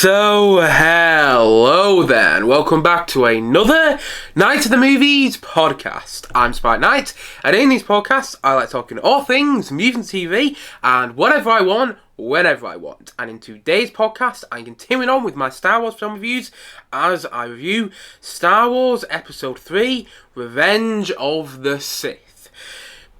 So, hello then. Welcome back to another Night of the Movies podcast. I'm Spike Knight, and in these podcasts, I like talking all things movies and TV, and whatever I want, whenever I want. And in today's podcast, I'm continuing on with my Star Wars film reviews as I review Star Wars Episode 3, Revenge of the Sith.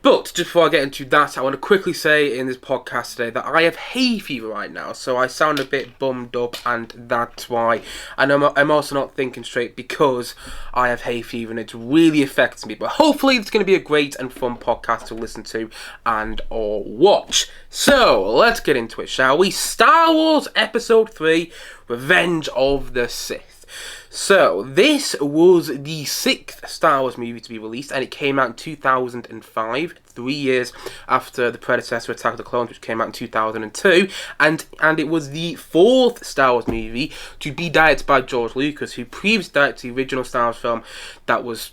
But just before I get into that, I want to quickly say in this podcast today that I have hay fever right now, so I sound a bit bummed up, and that's why. And I'm also not thinking straight because I have hay fever and it really affects me. But hopefully it's going to be a great and fun podcast to listen to and or watch. So let's get into it, shall we? Star Wars Episode 3, Revenge of the Sith. So, this was the 6th Star Wars movie to be released, and it came out in 2005, 3 years after the predecessor, Attack of the Clones, which came out in 2002, and it was the 4th Star Wars movie to be directed by George Lucas, who previously directed the original Star Wars film that was,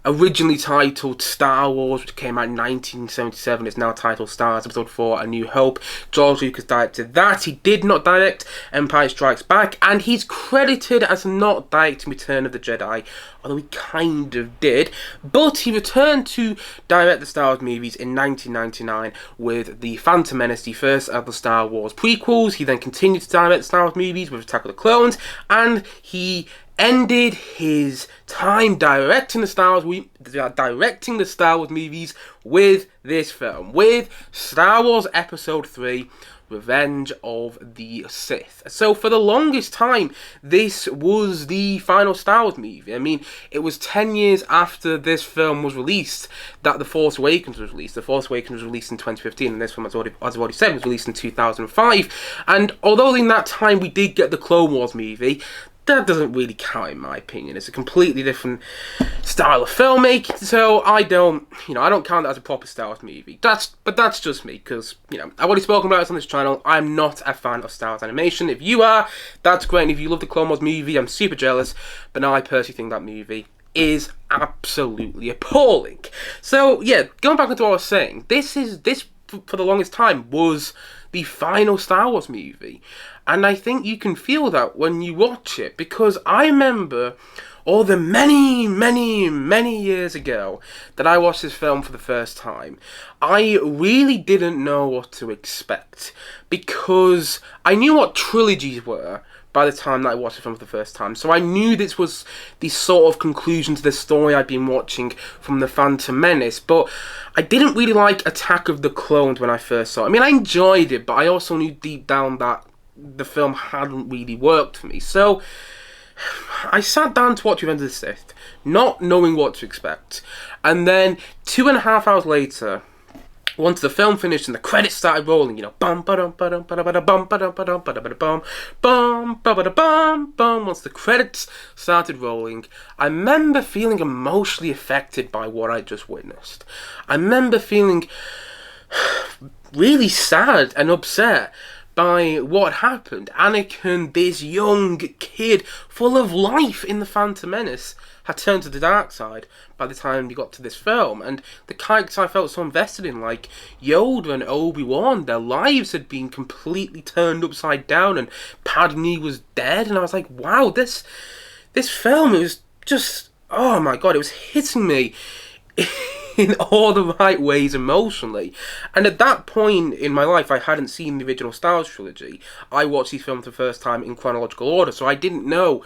originally titled Star Wars, which came out in 1977, is now titled Star Wars Episode 4, A New Hope. George Lucas directed that. He did not direct Empire Strikes Back, and he's credited as not directing Return of the Jedi, although he kind of did. But he returned to direct the Star Wars movies in 1999 with The Phantom Menace, the first of the Star Wars prequels. He then continued to direct the Star Wars movies with Attack of the Clones, and he ended his time directing the Star Wars movies with this film, with Star Wars Episode 3, Revenge of the Sith. So for the longest time, this was the final Star Wars movie. I mean, it was 10 years after this film was released that The Force Awakens was released. The Force Awakens was released in 2015, and this film, as I've already said, was released in 2005. And although in that time we did get the Clone Wars movie, that doesn't really count in my opinion. It's a completely different style of filmmaking, so I don't count that as a proper Star Wars movie. But that's just me, because, I've already spoken about this on this channel. I'm not a fan of Star Wars animation. If you are, that's great, and if you love the Clone Wars movie, I'm super jealous, but no, I personally think that movie is absolutely appalling. So, yeah, going back into what I was saying, this for the longest time was the final Star Wars movie. And I think you can feel that when you watch it, because I remember all the many, many, many years ago that I watched this film for the first time, I really didn't know what to expect, because I knew what trilogies were by the time that I watched the film for the first time. So I knew this was the sort of conclusion to the story I'd been watching from The Phantom Menace, but I didn't really like Attack of the Clones when I first saw it. I mean, I enjoyed it, but I also knew deep down that the film hadn't really worked for me. So I sat down to watch Revenge of the Sith, not knowing what to expect. And then 2.5 hours later, once the film finished and the credits started rolling, bum ba dum ba dum ba dum ba dum ba dum ba dum ba dum bum bum ba ba bum bum. Once the credits started rolling, I remember feeling emotionally affected by what I just witnessed. I remember feeling really sad and upset by what happened. Anakin, this young kid full of life in The Phantom Menace, had turned to the dark side by the time we got to this film. And the characters I felt so invested in, like Yoda and Obi-Wan, their lives had been completely turned upside down, and Padme was dead, and I was like, wow, this film, it was just, oh my god, it was hitting me in all the right ways emotionally. And at that point in my life, I hadn't seen the original Star Wars trilogy. I watched these films for the first time in chronological order, so I didn't know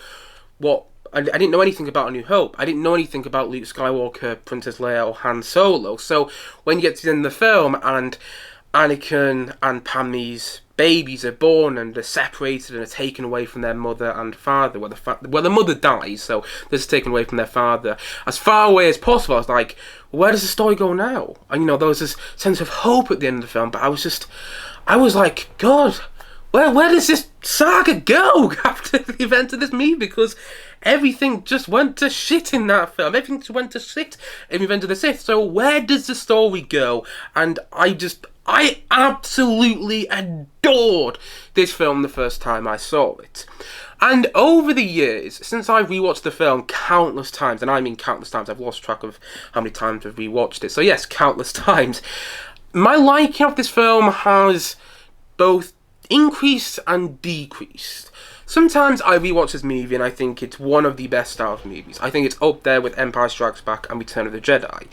I didn't know anything about A New Hope. I didn't know anything about Luke Skywalker, Princess Leia, or Han Solo. So when you get to the end of the film and Anakin and Padme's babies are born and they're separated and are taken away from their mother and father, well, the mother dies, so they're just taken away from their father as far away as possible. I was like, where does the story go now? And there was this sense of hope at the end of the film, but I was like, God, where does this saga go after the event of this movie? Because everything just went to shit in that film. Everything just went to shit in Revenge of the Sith. So where does the story go? And I absolutely adored this film the first time I saw it. And over the years, since I've rewatched the film countless times, and I mean countless times, I've lost track of how many times I've rewatched it, so yes, countless times, my liking of this film has both increased and decreased. Sometimes I rewatch this movie and I think it's one of the best Star Wars movies. I think it's up there with Empire Strikes Back and Return of the Jedi.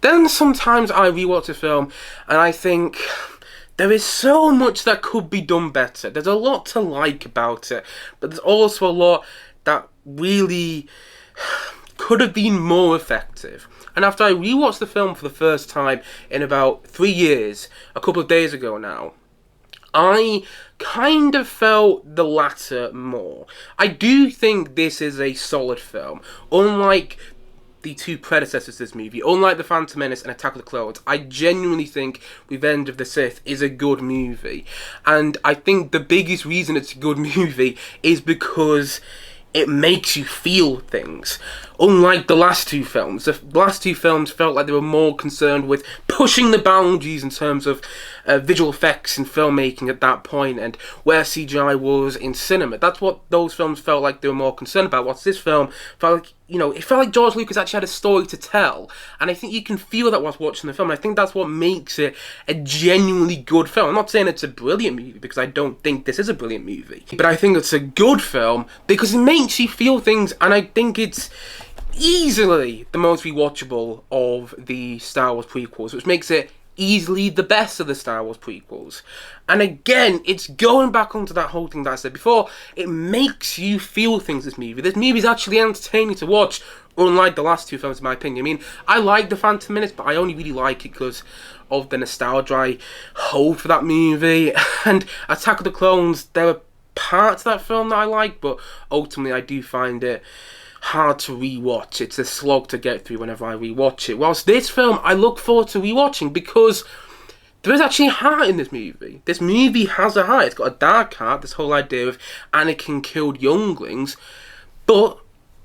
Then sometimes I rewatch the film and I think there is so much that could be done better. There's a lot to like about it, but there's also a lot that really could have been more effective. And after I rewatched the film for the first time in about 3 years, a couple of days ago now, I kind of felt the latter more. I do think this is a solid film. Unlike the two predecessors to this movie, unlike The Phantom Menace and Attack of the Clones, I genuinely think Revenge of the Sith is a good movie. And I think the biggest reason it's a good movie is because it makes you feel things. Unlike the last two films. The last two films felt like they were more concerned with pushing the boundaries in terms of visual effects and filmmaking at that point, and where CGI was in cinema. That's what those films felt like they were more concerned about. Whilst this film felt like, it felt like George Lucas actually had a story to tell. And I think you can feel that whilst watching the film. And I think that's what makes it a genuinely good film. I'm not saying it's a brilliant movie, because I don't think this is a brilliant movie. But I think it's a good film because it makes you feel things, and I think it's easily the most rewatchable of the Star Wars prequels, which makes it easily the best of the Star Wars prequels. And again, it's going back onto that whole thing that I said before. It makes you feel things, this movie. This movie is actually entertaining to watch, unlike the last two films, in my opinion. I mean, I like The Phantom Menace, but I only really like it because of the nostalgia I hold for that movie. And Attack of the Clones, there are parts of that film that I like, but ultimately I do find it hard to rewatch. It's a slog to get through whenever I rewatch it. Whilst this film I look forward to rewatching because there is actually a heart in this movie. This movie has a heart. It's got a dark heart, this whole idea of Anakin killed younglings, but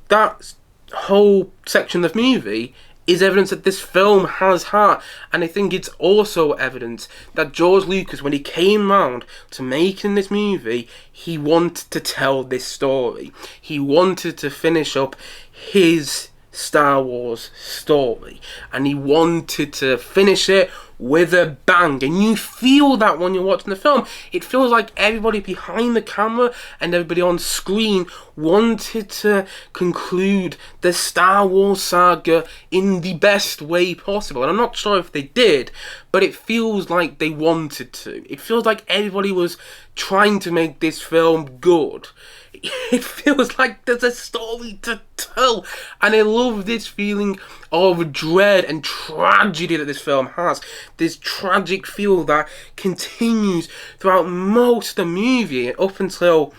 that whole section of the movie is evidence that this film has heart. And I think it's also evidence that George Lucas, when he came round to making this movie, he wanted to tell this story. He wanted to finish up his Star Wars story, and he wanted to finish it with a bang. And you feel that when you're watching the film. It feels like everybody behind the camera and everybody on screen wanted to conclude the Star Wars saga in the best way possible. And I'm not sure if they did, but it feels like they wanted to. It feels like everybody was trying to make this film good. It feels like there's a story to tell, and I love this feeling of dread and tragedy that this film has. This tragic feel that continues throughout most of the movie, up until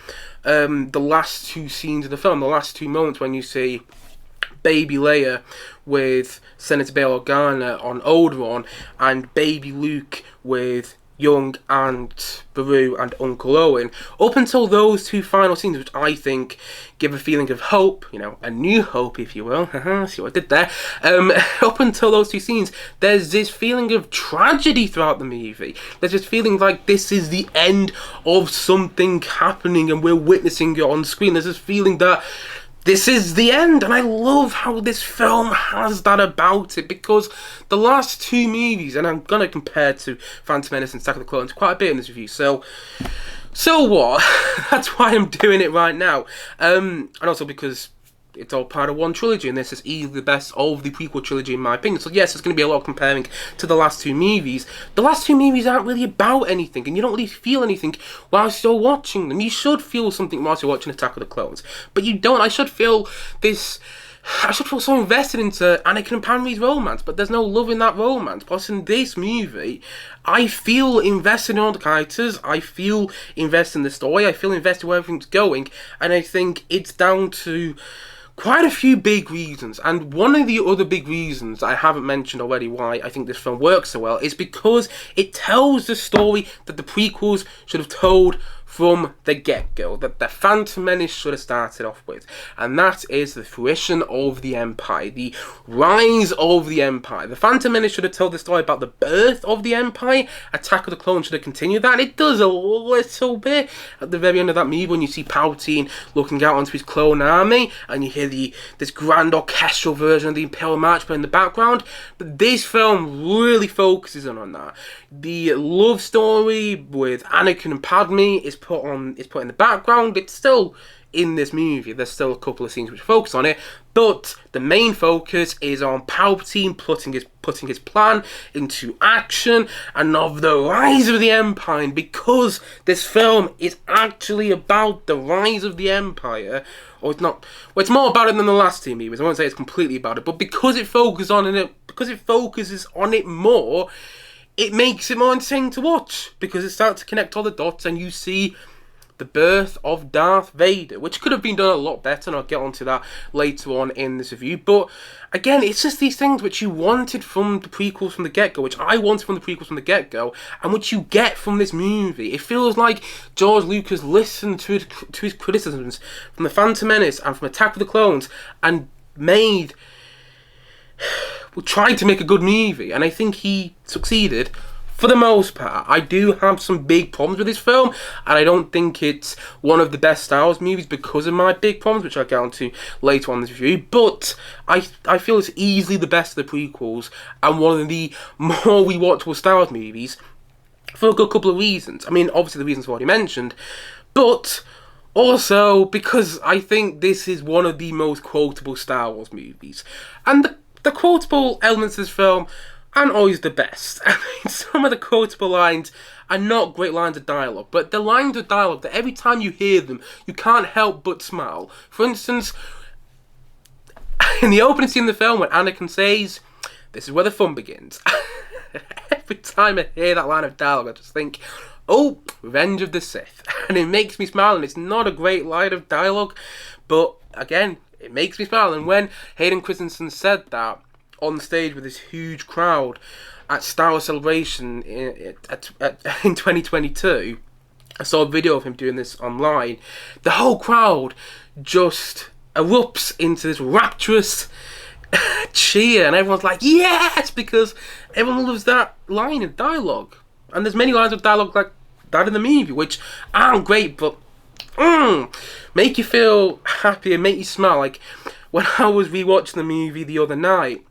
the last two scenes of the film, the last two moments when you see Baby Leia with Senator Bail Organa on Alderaan, and Baby Luke with young Aunt Beru and Uncle Owen. Up until those two final scenes, which I think give a feeling of hope, a new hope, if you will. See what I did there? Up until those two scenes, there's this feeling of tragedy throughout the movie. There's this feeling like this is the end of something happening and we're witnessing it on screen. There's this feeling that this is the end, and I love how this film has that about it, because the last two movies, and I'm going to compare to Phantom Menace and Attack of the Clones quite a bit in this review, so what? That's why I'm doing it right now, and also because it's all part of one trilogy, and this is easily the best of the prequel trilogy in my opinion. So yes, there's going to be a lot of comparing to the last two movies. The last two movies aren't really about anything, and you don't really feel anything whilst you're watching them. You should feel something whilst you're watching Attack of the Clones, but you don't. I should feel so invested into Anakin and Padme's romance, but there's no love in that romance. Plus, in this movie, I feel invested in all the characters, I feel invested in the story, I feel invested where everything's going, and I think it's down to quite a few big reasons. And one of the other big reasons I haven't mentioned already why I think this film works so well is because it tells the story that the prequels should have told from the get-go, that the Phantom Menace should have started off with, and that is the fruition of the Empire, the rise of the Empire. The Phantom Menace should have told the story about the birth of the Empire. Attack of the Clones should have continued that. It does a little bit at the very end of that movie when you see Palpatine looking out onto his clone army, and you hear this grand orchestral version of the Imperial March playing in the background. But this film really focuses on that. The love story with Anakin and Padme is put in the background. It's still in this movie. There's still a couple of scenes which focus on it, but the main focus is on Palpatine putting his plan into action and of the rise of the Empire. And because this film is actually about the rise of the Empire, or it's not, well, it's more about it than the last two movies. I won't say it's completely about it, but because it focuses on it more, it makes it more entertaining to watch, because it starts to connect all the dots and you see the birth of Darth Vader, which could have been done a lot better, and I'll get onto that later on in this review. But again, it's just these things which you wanted from the prequels from the get-go, which I wanted from the prequels from the get-go, and which you get from this movie. It feels like George Lucas listened to his criticisms from The Phantom Menace and from Attack of the Clones and tried to make a good movie, and I think he succeeded. For the most part, I do have some big problems with this film, and I don't think it's one of the best Star Wars movies because of my big problems, which I'll get onto later on in this review. But I feel it's easily the best of the prequels, and one of the more rewatchable Star Wars movies, for a good couple of reasons. I mean, obviously the reasons I've already mentioned, but also because I think this is one of the most quotable Star Wars movies. And the quotable elements of this film aren't always the best. I mean, some of the quotable lines are not great lines of dialogue, but the lines of dialogue that every time you hear them, you can't help but smile. For instance, in the opening scene of the film, when Anakin says, "This is where the fun begins," every time I hear that line of dialogue, I just think, oh, Revenge of the Sith. And it makes me smile, and it's not a great line of dialogue, but again, it makes me smile. And when Hayden Christensen said that on stage with this huge crowd at Star Wars Celebration in 2022, I saw a video of him doing this online. The whole crowd just erupts into this rapturous cheer, and everyone's like, yes, because everyone loves that line of dialogue. And there's many lines of dialogue like that in the movie, which aren't great, but make you feel happy and make you smile. Like, when I was rewatching the movie the other night,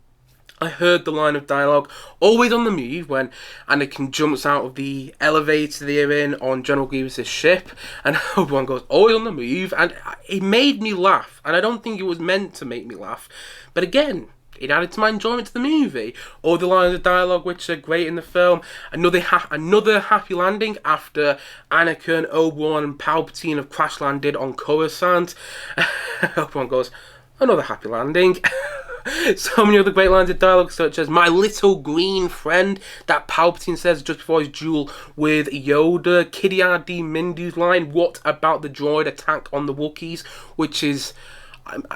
I heard the line of dialogue always on the move when Anakin jumps out of the elevator they're in on General Grievous' ship, and Obi-Wan goes, always on the move, and it made me laugh, and I don't think it was meant to make me laugh, but again, it added to my enjoyment to the movie. All the lines of dialogue which are great in the film. Another happy landing after Anakin, Obi-Wan and Palpatine have crash landed on Coruscant. Obi-Wan goes, another happy landing. So many other great lines of dialogue, such as "my little green friend" that Palpatine says just before his duel with Yoda. Kid R.D. Mindu's line, "what about the droid attack on the Wookiees?" which is,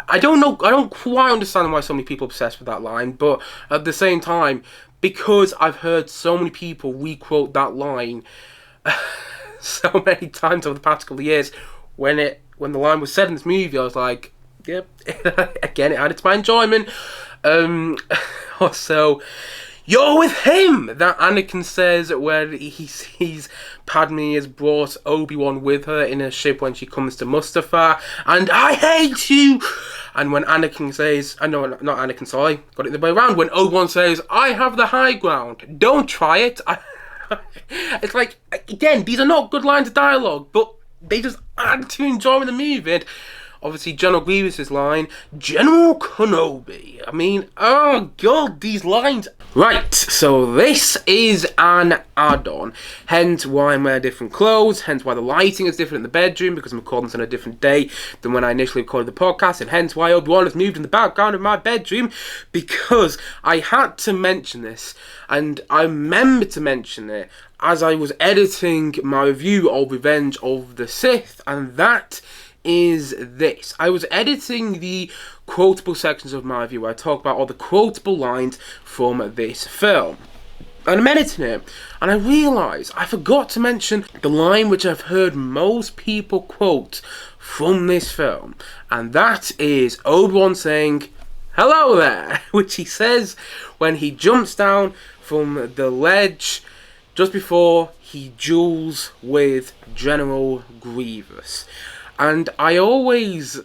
I don't quite understand why so many people are obsessed with that line, but at the same time, because I've heard so many people requote that line so many times over the past couple of years, when the line was said in this movie, I was like, yep, again, it added to my enjoyment. Also, "you're with him," that Anakin says when he sees Padme has brought Obi-Wan with her in a ship when she comes to Mustafar, and "I hate you." And when Anakin says, no, not Anakin, sorry, got it the way around, when Obi-Wan says, "I have the high ground, don't try it." It's like, again, these are not good lines of dialogue, but they just add to enjoying the movie. And obviously, General Grievous' line, "General Kenobi." I mean, oh god, these lines. Right, so this is an add-on, hence why I'm wearing different clothes, hence why the lighting is different in the bedroom, because I'm recording this on a different day than when I initially recorded the podcast, and hence why Obi-Wan has moved in the background of my bedroom, because I had to mention this, and I remembered to mention it as I was editing my review of Revenge of the Sith, and that is this. I was editing the quotable sections of my review where I talk about all the quotable lines from this film. And I'm editing it, and I realised I forgot to mention the line which I've heard most people quote from this film, and that is Obi-Wan saying, "hello there," which he says when he jumps down from the ledge just before he duels with General Grievous. And I love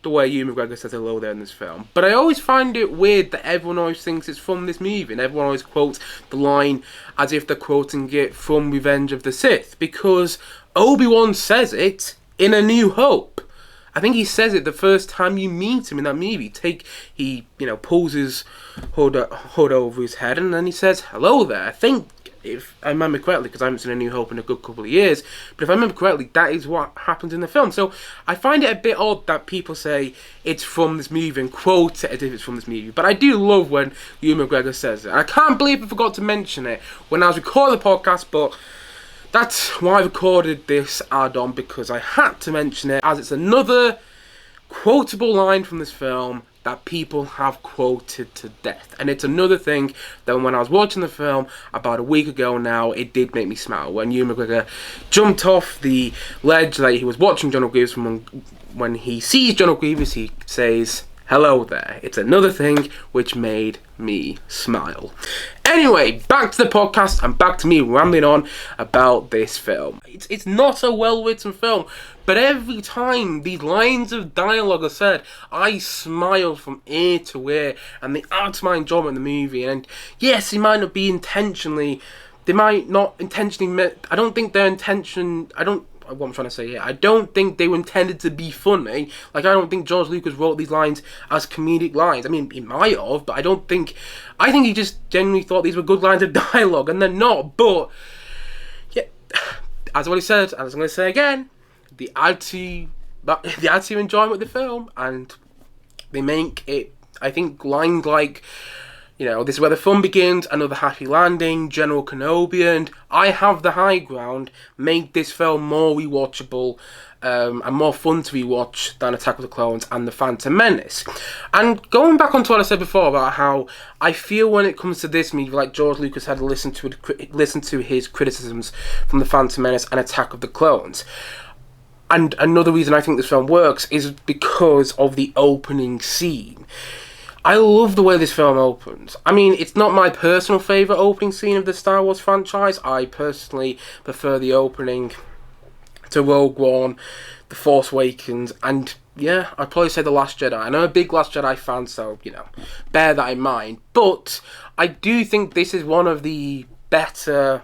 the way Ewan McGregor says hello there in this film. But I always find it weird that everyone always thinks it's from this movie, and everyone always quotes the line as if they're quoting it from Revenge of the Sith, because Obi-Wan says it in A New Hope. I think he says it the first time you meet him in that movie. He pulls his hood over his head, and then he says, "Hello there." I think, if I remember correctly, because I haven't seen A New Hope in a good couple of years, but if I remember correctly, that is what happens in the film. So I find it a bit odd that people say it's from this movie and quote it as if it's from this movie. But I do love when Ewan McGregor says it. And I can't believe I forgot to mention it when I was recording the podcast, but that's why I recorded this add-on, because I had to mention it, as it's another quotable line from this film that people have quoted to death. And it's another thing that when I was watching the film about a week ago now, it did make me smile. When Ewan McGregor jumped off the ledge that he was watching General Grievous from, when he sees General Grievous, he says, "Hello there." It's another thing which made me smile. Anyway, back to the podcast and back to me rambling on about this film. It's not a well-written film, but every time these lines of dialogue are said, I smile from ear to ear, and they add to my enjoyment of the movie. And yes, it might not be intentionally, they might not intentionally, I don't think their intention, what I'm trying to say here, I don't think they were intended to be funny. Like, I don't think George Lucas wrote these lines as comedic lines. I mean, he might have, but I think he just genuinely thought these were good lines of dialogue, and they're not. But yeah, as I already said, and as I'm going to say again, they add to your enjoyment of the film, and they make it, I think, lines like, this is where the fun begins, another happy landing, General Kenobi, and I have the high ground, make this film more rewatchable and more fun to rewatch than Attack of the Clones and The Phantom Menace. And going back onto what I said before about how I feel when it comes to this movie, like George Lucas had to listen to his criticisms from The Phantom Menace and Attack of the Clones. And another reason I think this film works is because of the opening scene. I love the way this film opens. I mean, it's not my personal favourite opening scene of the Star Wars franchise. I personally prefer the opening to Rogue One, The Force Awakens, and yeah, I'd probably say The Last Jedi. I'm a big Last Jedi fan, so, bear that in mind. But I do think this is one of the better,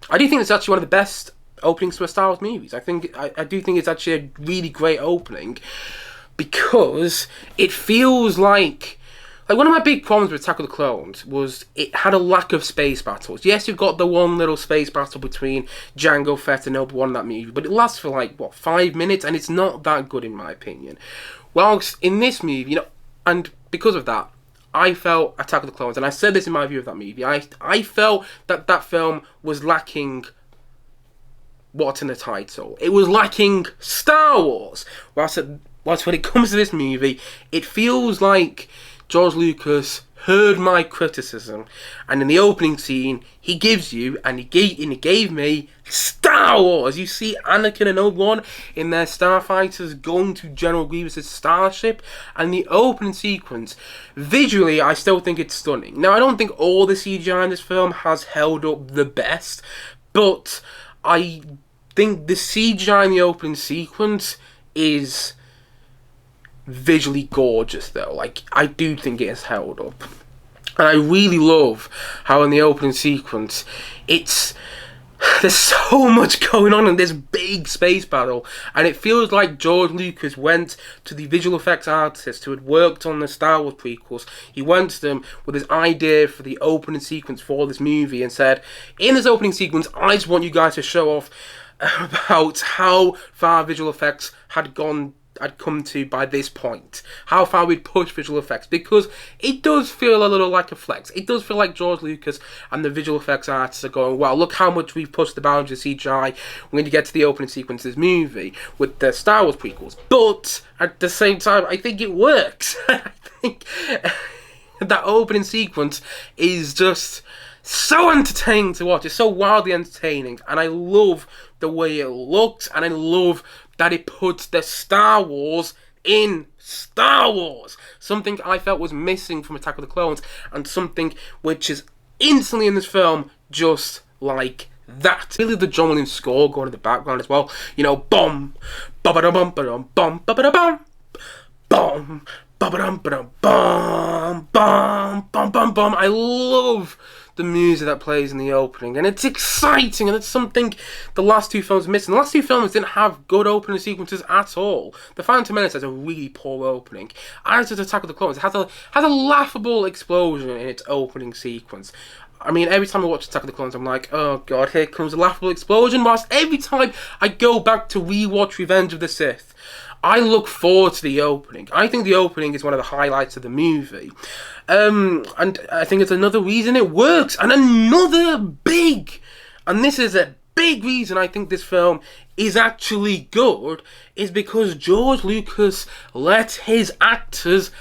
I do think it's actually one of the best openings to a Star Wars movies. I do think it's actually a really great opening, because it feels like one of my big problems with Attack of the Clones was it had a lack of space battles. Yes, you've got the one little space battle between Jango Fett and Obi-Wan in that movie, but it lasts for 5 minutes, and it's not that good in my opinion. Whilst in this movie, and because of that, I felt Attack of the Clones, and I said this in my review of that movie, I felt that film was lacking what's in the title. It was lacking Star Wars. Whilst when it comes to this movie, it feels like George Lucas heard my criticism, and in the opening scene, he gives you, and he gave me Star Wars. You see Anakin and Obi-Wan in their starfighters going to General Grievous' starship, and the opening sequence, visually, I still think it's stunning. Now, I don't think all the CGI in this film has held up the best, but I think the CGI in the opening sequence is visually gorgeous, though. I do think it has held up, and I really love how in the opening sequence there's so much going on in this big space battle, and it feels like George Lucas went to the visual effects artist who had worked on the Star Wars prequels. He went to them with his idea for the opening sequence for this movie and said, in this opening sequence, I just want you guys to show off about how far visual effects had come to by this point, how far we'd push visual effects, because it does feel a little like a flex. It does feel like George Lucas and the visual effects artists are going, wow, look how much we've pushed the boundaries of CGI. We're going to get to the opening sequence of this movie with the Star Wars prequels. But at the same time, I think it works. I think that opening sequence is just so entertaining to watch. It's so wildly entertaining, and I love the way it looks, and I love that it puts the Star Wars in Star Wars. Something I felt was missing from Attack of the Clones, and something which is instantly in this film just like that. Really, the John Williams score going in the background as well. Bum, ba-ba-da-bum, ba-dum, bum, ba-ba-da-bum, Bum, ba-ba-dum, ba-dum, bum, bum, bum, bum, bum. I love the music that plays in the opening, and it's exciting, and it's something the last two films missing. The last two films didn't have good opening sequences at all. The Phantom Menace has a really poor opening. As does Attack of the Clones, it has a laughable explosion in its opening sequence. I mean, every time I watch Attack of the Clones, I'm like, oh god, here comes a laughable explosion. Whilst every time I go back to rewatch Revenge of the Sith, I look forward to the opening. I think the opening is one of the highlights of the movie. And I think it's another reason it works. And this is a big reason I think this film is actually good, is because George Lucas let his actors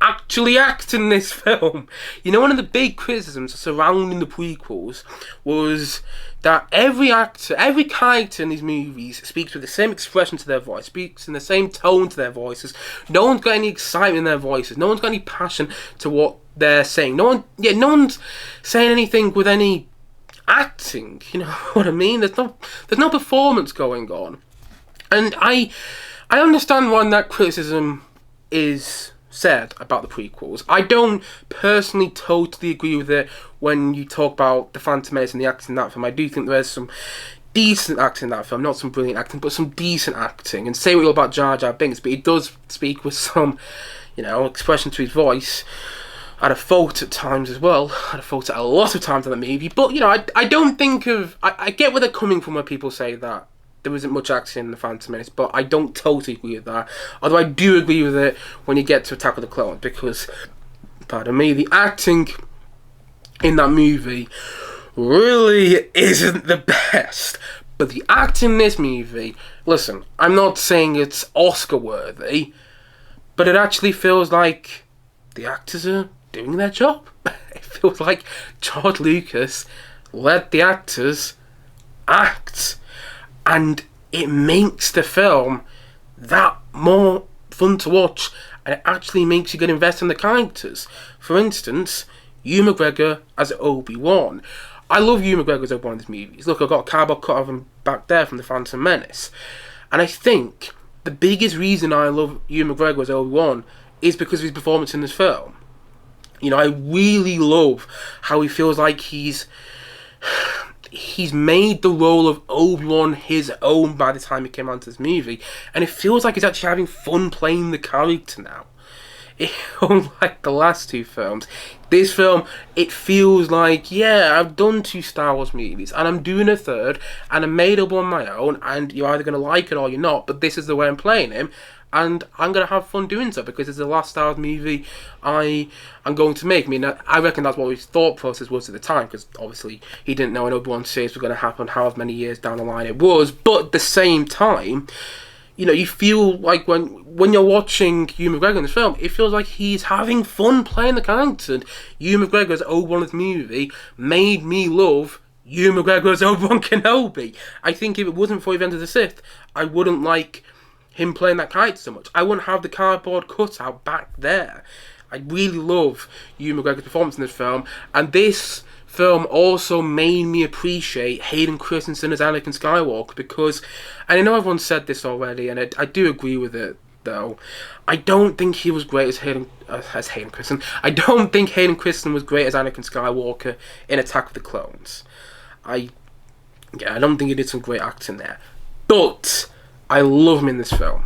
actually act in this film. You know, one of the big criticisms surrounding the prequels was that every character in these movies speaks with the same expression to their voice, speaks in the same tone to their voices. No one's got any excitement in their voices. No one's got any passion to what they're saying. No one's saying anything with any acting. You know what I mean? There's no performance going on, and I understand why that criticism is said about the prequels. I don't personally totally agree with it when you talk about the Phantom Menace and the acting in that film. I do think there's some decent acting in that film, not some brilliant acting, but some decent acting. And say what you will about Jar Jar Binks, but he does speak with some, expression to his voice. I had a fault at times as well. I had a fault at a lot of times in the movie. But, I don't think of... I get where they're coming from when people say that there isn't much action in the Phantom Menace, but I don't totally agree with that. Although I do agree with it when you get to Attack of the Clones, because, pardon me, the acting in that movie really isn't the best. But the acting in this movie, listen, I'm not saying it's Oscar worthy, but it actually feels like the actors are doing their job. It feels like George Lucas let the actors act, and it makes the film that more fun to watch, and it actually makes you get invested in the characters. For instance, Ewan McGregor as Obi-Wan. I love Ewan McGregor as Obi-Wan in these movies. Look, I've got a cardboard cut of him back there from The Phantom Menace. And I think the biggest reason I love Ewan McGregor as Obi-Wan is because of his performance in this film. I really love how he feels like he's made the role of Obi-Wan his own by the time he came onto this movie, and it feels like he's actually having fun playing the character now. Unlike the last two films, this film, it feels like, yeah, I've done 2 Star Wars movies, and I'm doing a third, and I made up on my own, and you're either going to like it or you're not, but this is the way I'm playing him, and I'm going to have fun doing so, because it's the last Star Wars movie I'm going to make. I mean, I reckon that's what his thought process was at the time, because obviously he didn't know an Obi-Wan series was going to happen however many years down the line it was, but at the same time, you feel like when you're watching Ewan McGregor in this film, it feels like he's having fun playing the character. And Ewan McGregor as Obi-Wan in this movie made me love Ewan McGregor as Obi-Wan Kenobi. I think if it wasn't for Revenge of the Sith, I wouldn't like him playing that character so much. I wouldn't have the cardboard cutout back there. I really love Ewan McGregor's performance in this film, and this film also made me appreciate Hayden Christensen as Anakin Skywalker, because, and I know everyone said this already, and I do agree with it, though. I don't think he was great as Hayden Christensen. I don't think Hayden Christensen was great as Anakin Skywalker in Attack of the Clones. I don't think he did some great acting there. But I love him in this film,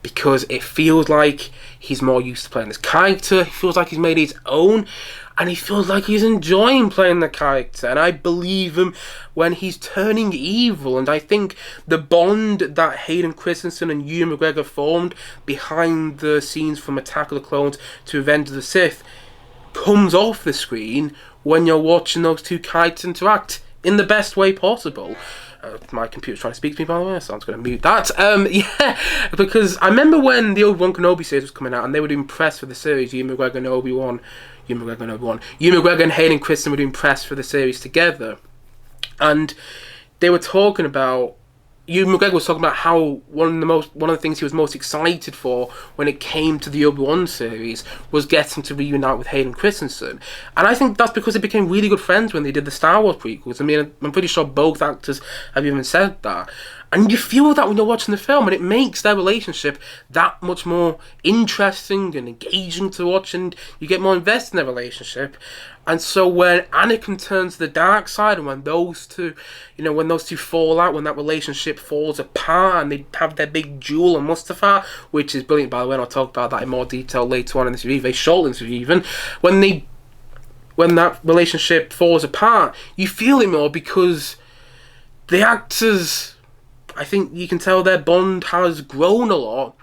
because it feels like he's more used to playing this character. He feels like he's made his own, and he feels like he's enjoying playing the character, and I believe him when he's turning evil. And I think the bond that Hayden Christensen and Ewan McGregor formed behind the scenes from Attack of the Clones to Revenge of the Sith comes off the screen when you're watching those two characters interact in the best way possible. My computer's trying to speak to me, by the way, so I'm just going to mute that. Because I remember when the Obi-Wan Kenobi series was coming out, and they were doing press for the series, Ewan McGregor and Hayden Christensen were doing press for the series together, and they were talking about, Ewan McGregor was talking about how one of the things he was most excited for when it came to the Obi-Wan series was getting to reunite with Hayden Christensen. And I think that's because they became really good friends when they did the Star Wars prequels. I mean, I'm pretty sure both actors have even said that. And you feel that when you're watching the film, and it makes their relationship that much more interesting and engaging to watch, and you get more invested in their relationship. And so when Anakin turns to the dark side, and when those two, when those two fall out, when that relationship falls apart, and they have their big duel on Mustafar, which is brilliant, by the way, and I'll talk about that in more detail later on in this review, very short in this review even, when that relationship falls apart, you feel it more because the actors, I think you can tell their bond has grown a lot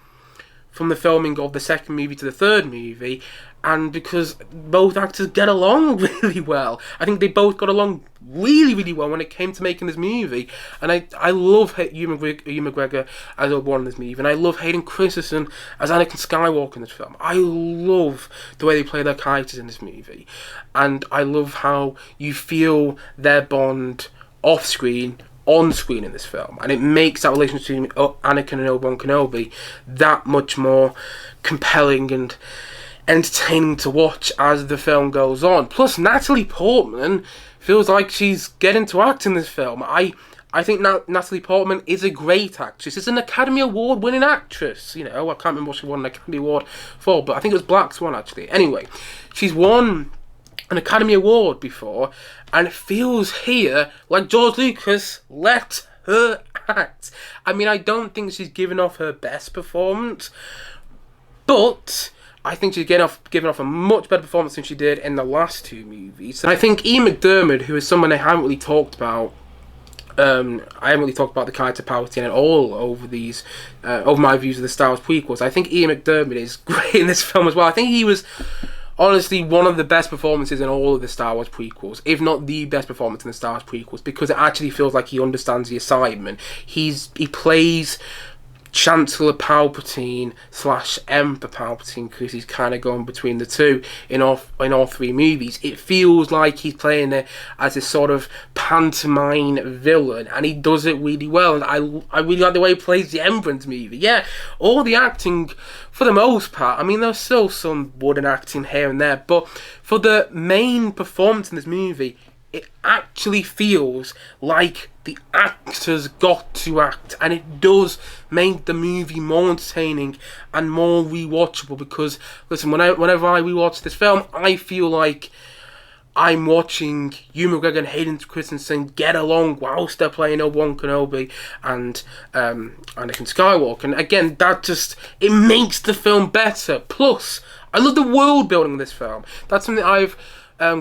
from the filming of the second movie to the third movie, and because both actors get along really well. I think they both got along really, really well when it came to making this movie. And I love Ewan McGregor as Obi-Wan in this movie, and I love Hayden Christensen as Anakin Skywalker in this film. I love the way they play their characters in this movie, and I love how you feel their bond off screen, on screen in this film, and it makes that relationship between Anakin and Obi-Wan Kenobi that much more compelling and entertaining to watch as the film goes on. Plus, Natalie Portman feels like she's getting to act in this film. I think Natalie Portman is a great actress. She's an Academy Award winning actress. I can't remember what she won an Academy Award for, but I think it was Black Swan actually. Anyway, she's won an Academy Award before, and it feels here like George Lucas let her act. I mean, I don't think she's given off her best performance, but I think she's given off a much better performance than she did in the last two movies. And I think Ian McDiarmid, who is someone I haven't really talked about, I haven't really talked about the character Palpatine at all over my views of the Star Wars prequels. I think Ian McDiarmid is great in this film as well. I think he was honestly one of the best performances in all of the Star Wars prequels, if not the best performance in the Star Wars prequels, because it actually feels like he understands the assignment. He plays Chancellor Palpatine / Emperor Palpatine, because he's kind of going between the two in all three movies. It feels like he's playing it as a sort of pantomime villain, and he does it really well. And I really like the way he plays the Emperor in this movie. Yeah, all the acting, for the most part, I mean, there's still some wooden acting here and there, but for the main performance in this movie, it actually feels like the actors got to act, and it does make the movie more entertaining and more rewatchable. Because listen, whenever I rewatch this film, I feel like I'm watching Ewan McGregor and Hayden Christensen get along whilst they're playing Obi-Wan Kenobi and Anakin Skywalker. And again, it makes the film better. Plus, I love the world building of this film. That's something I've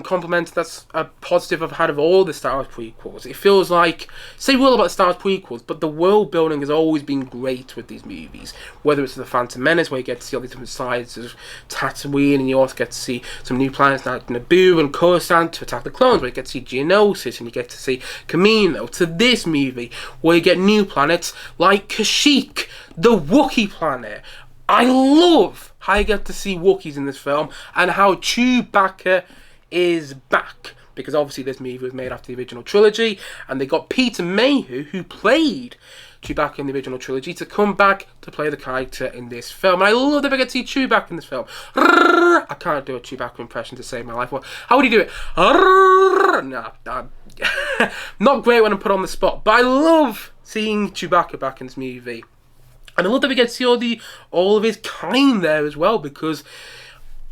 complimented. That's a positive I've had of all the Star Wars prequels. It feels like, say well about the Star Wars prequels, but the world building has always been great with these movies. Whether it's The Phantom Menace, where you get to see all these different sides of Tatooine, and you also get to see some new planets like Naboo and Coruscant, to Attack the Clones, where you get to see Geonosis, and you get to see Kamino, to this movie, where you get new planets like Kashyyyk, the Wookiee planet. I love how you get to see Wookiees in this film, and how Chewbacca is back, because obviously this movie was made after the original trilogy, and they got Peter Mayhew, who played Chewbacca in the original trilogy, to come back to play the character in this film. And I love that we get to see Chewbacca in this film. I can't do a Chewbacca impression to save my life. How would you do it? Nah, not great when I'm put on the spot, but I love seeing Chewbacca back in this movie. And I love that we get to see all of his kind there as well, because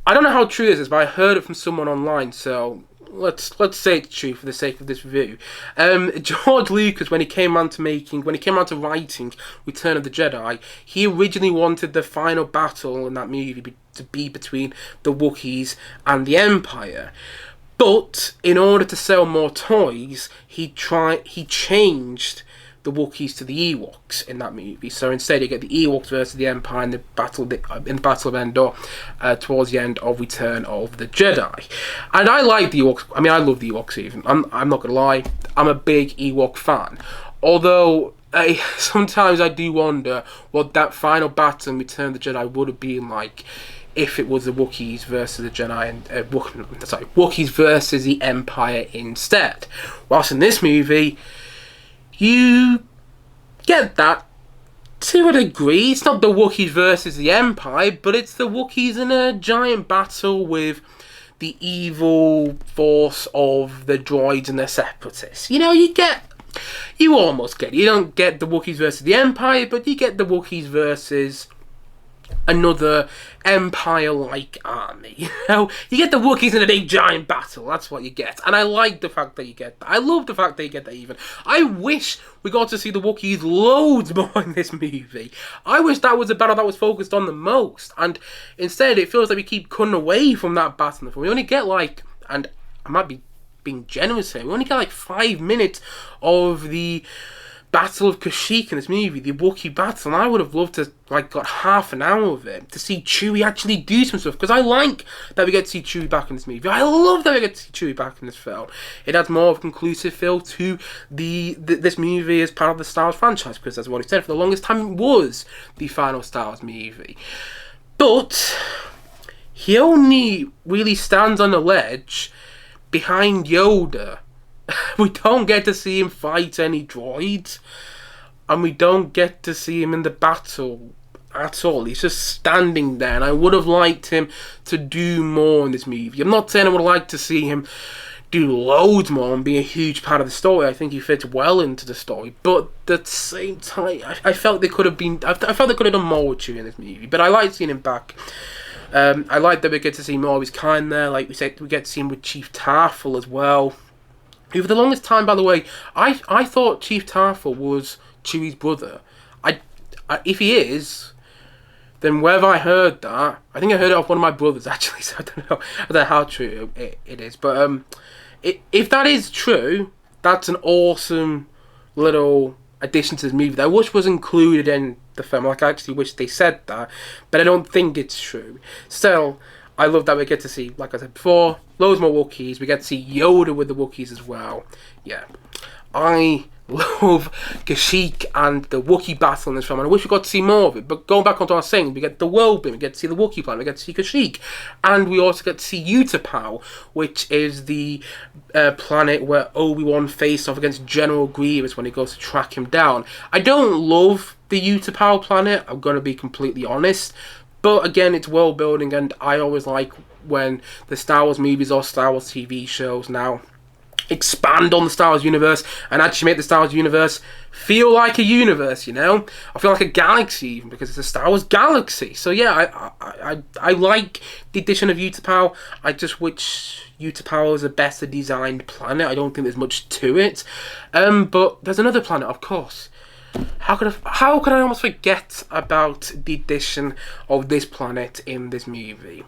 I don't know how true this is, but I heard it from someone online, so let's say it's true for the sake of this review. George Lucas, when he came around to writing Return of the Jedi, he originally wanted the final battle in that movie to be between the Wookiees and the Empire. But in order to sell more toys, he changed the Wookiees to the Ewoks in that movie. So instead you get the Ewoks versus the Empire in the Battle of Endor towards the end of Return of the Jedi. And I like the Ewoks. I mean, I love the Ewoks even. I'm not going to lie. I'm a big Ewok fan. Although sometimes I do wonder what that final battle in Return of the Jedi would have been like if it was the Wookiees versus the Jedi and Wookiees versus the Empire instead. Whilst in this movie, you get that to a degree. It's not the Wookiees versus the Empire, but it's the Wookiees in a giant battle with the evil force of the droids and the separatists. You get You almost get it. You don't get the Wookiees versus the Empire, but you get the Wookiees versus another Empire-like army. You get the Wookiees in a big giant battle. That's what you get. And I like the fact that you get that. I love the fact that you get that even. I wish we got to see the Wookiees loads more in this movie. I wish that was a battle that was focused on the most. And instead, it feels like we keep cutting away from that battle. We only get and I might be being generous here, we only get 5 minutes of the Battle of Kasshyyk in this movie, the Wookiee battle, and I would have loved to got half an hour of it to see Chewie actually do some stuff, because I like that we get to see Chewie back in this movie. I love that we get to see Chewie back in this film. It adds more of a conclusive feel to this movie as part of the Star Wars franchise, because as I've already said, for the longest time it was the final Star Wars movie. But he only really stands on the ledge behind Yoda. We don't get to see him fight any droids, and we don't get to see him in the battle at all. He's just standing there, and I would have liked him to do more in this movie. I'm not saying I would have liked to see him do loads more and be a huge part of the story. I think he fits well into the story, but at the same time, I felt they could have been. I felt they could have done more with Chewie in this movie. But I liked seeing him back. I like that we get to see more of his kind there. Like we said, we get to see him with Chief Tarful as well. Who, for the longest time, by the way, I thought Chief Tarful was Chewie's brother. If he is, then where have I heard that? I think I heard it off one of my brothers, actually, so I don't know how true it is. But if that is true, that's an awesome little addition to this movie that I wish was included in the film. I actually wish they said that, but I don't think it's true. Still, I love that we get to see, like I said before, loads more Wookiees. We get to see Yoda with the Wookiees as well. Yeah. I love Kashyyyk and the Wookiee battle in this film, and I wish we got to see more of it. But going back onto our saying, we get the world building, we get to see the Wookiee planet, we get to see Kashyyyk, and we also get to see Utapau, which is the planet where Obi-Wan faced off against General Grievous when he goes to track him down. I don't love the Utapau planet, I'm going to be completely honest. But again, it's world building, and I always like when the Star Wars movies or Star Wars TV shows now expand on the Star Wars universe and actually make the Star Wars universe feel like a universe, you know? I feel like a galaxy even, because it's a Star Wars galaxy. So yeah, I like the addition of Utapau. I just wish Utapau is a better designed planet. I don't think there's much to it. But there's another planet, of course. How could I almost forget about the addition of this planet in this movie?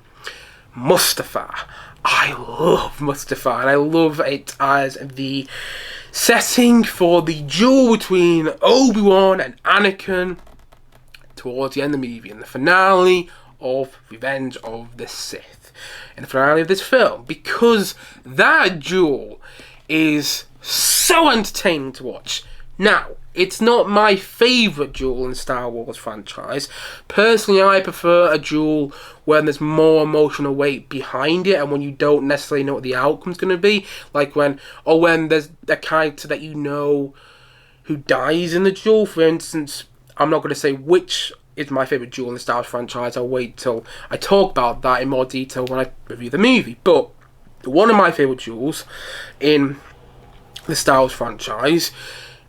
Mustafar. I love Mustafar, and I love it as the setting for the duel between Obi-Wan and Anakin towards the end of the movie, in the finale of Revenge of the Sith. In the finale of this film, because that duel is so entertaining to watch. Now, it's not my favourite duel in the Star Wars franchise. Personally, I prefer a duel when there's more emotional weight behind it and when you don't necessarily know what the outcome's going to be. Like when there's a character that you know who dies in the duel. For instance, I'm not going to say which is my favourite duel in the Star Wars franchise. I'll wait till I talk about that in more detail when I review the movie. But one of my favourite duels in the Star Wars franchise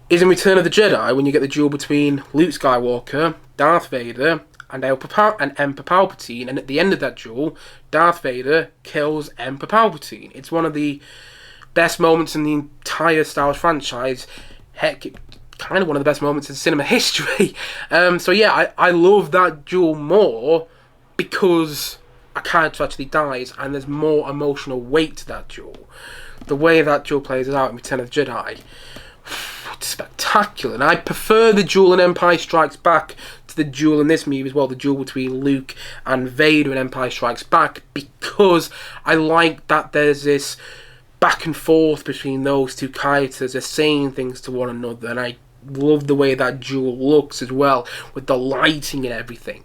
is in Return of the Jedi, when you get the duel between Luke Skywalker, Darth Vader, and Emperor Palpatine, and at the end of that duel, Darth Vader kills Emperor Palpatine. It's one of the best moments in the entire Star Wars franchise. Heck, kind of one of the best moments in cinema history. So yeah, I love that duel more because a character actually dies, and there's more emotional weight to that duel. The way that duel plays out in Return of the Jedi, spectacular, and I prefer the duel in Empire Strikes Back to the duel in this movie as well, the duel between Luke and Vader in Empire Strikes Back, because I like that there's this back and forth between those two characters. They're saying things to one another, and I love the way that duel looks as well, with the lighting and everything.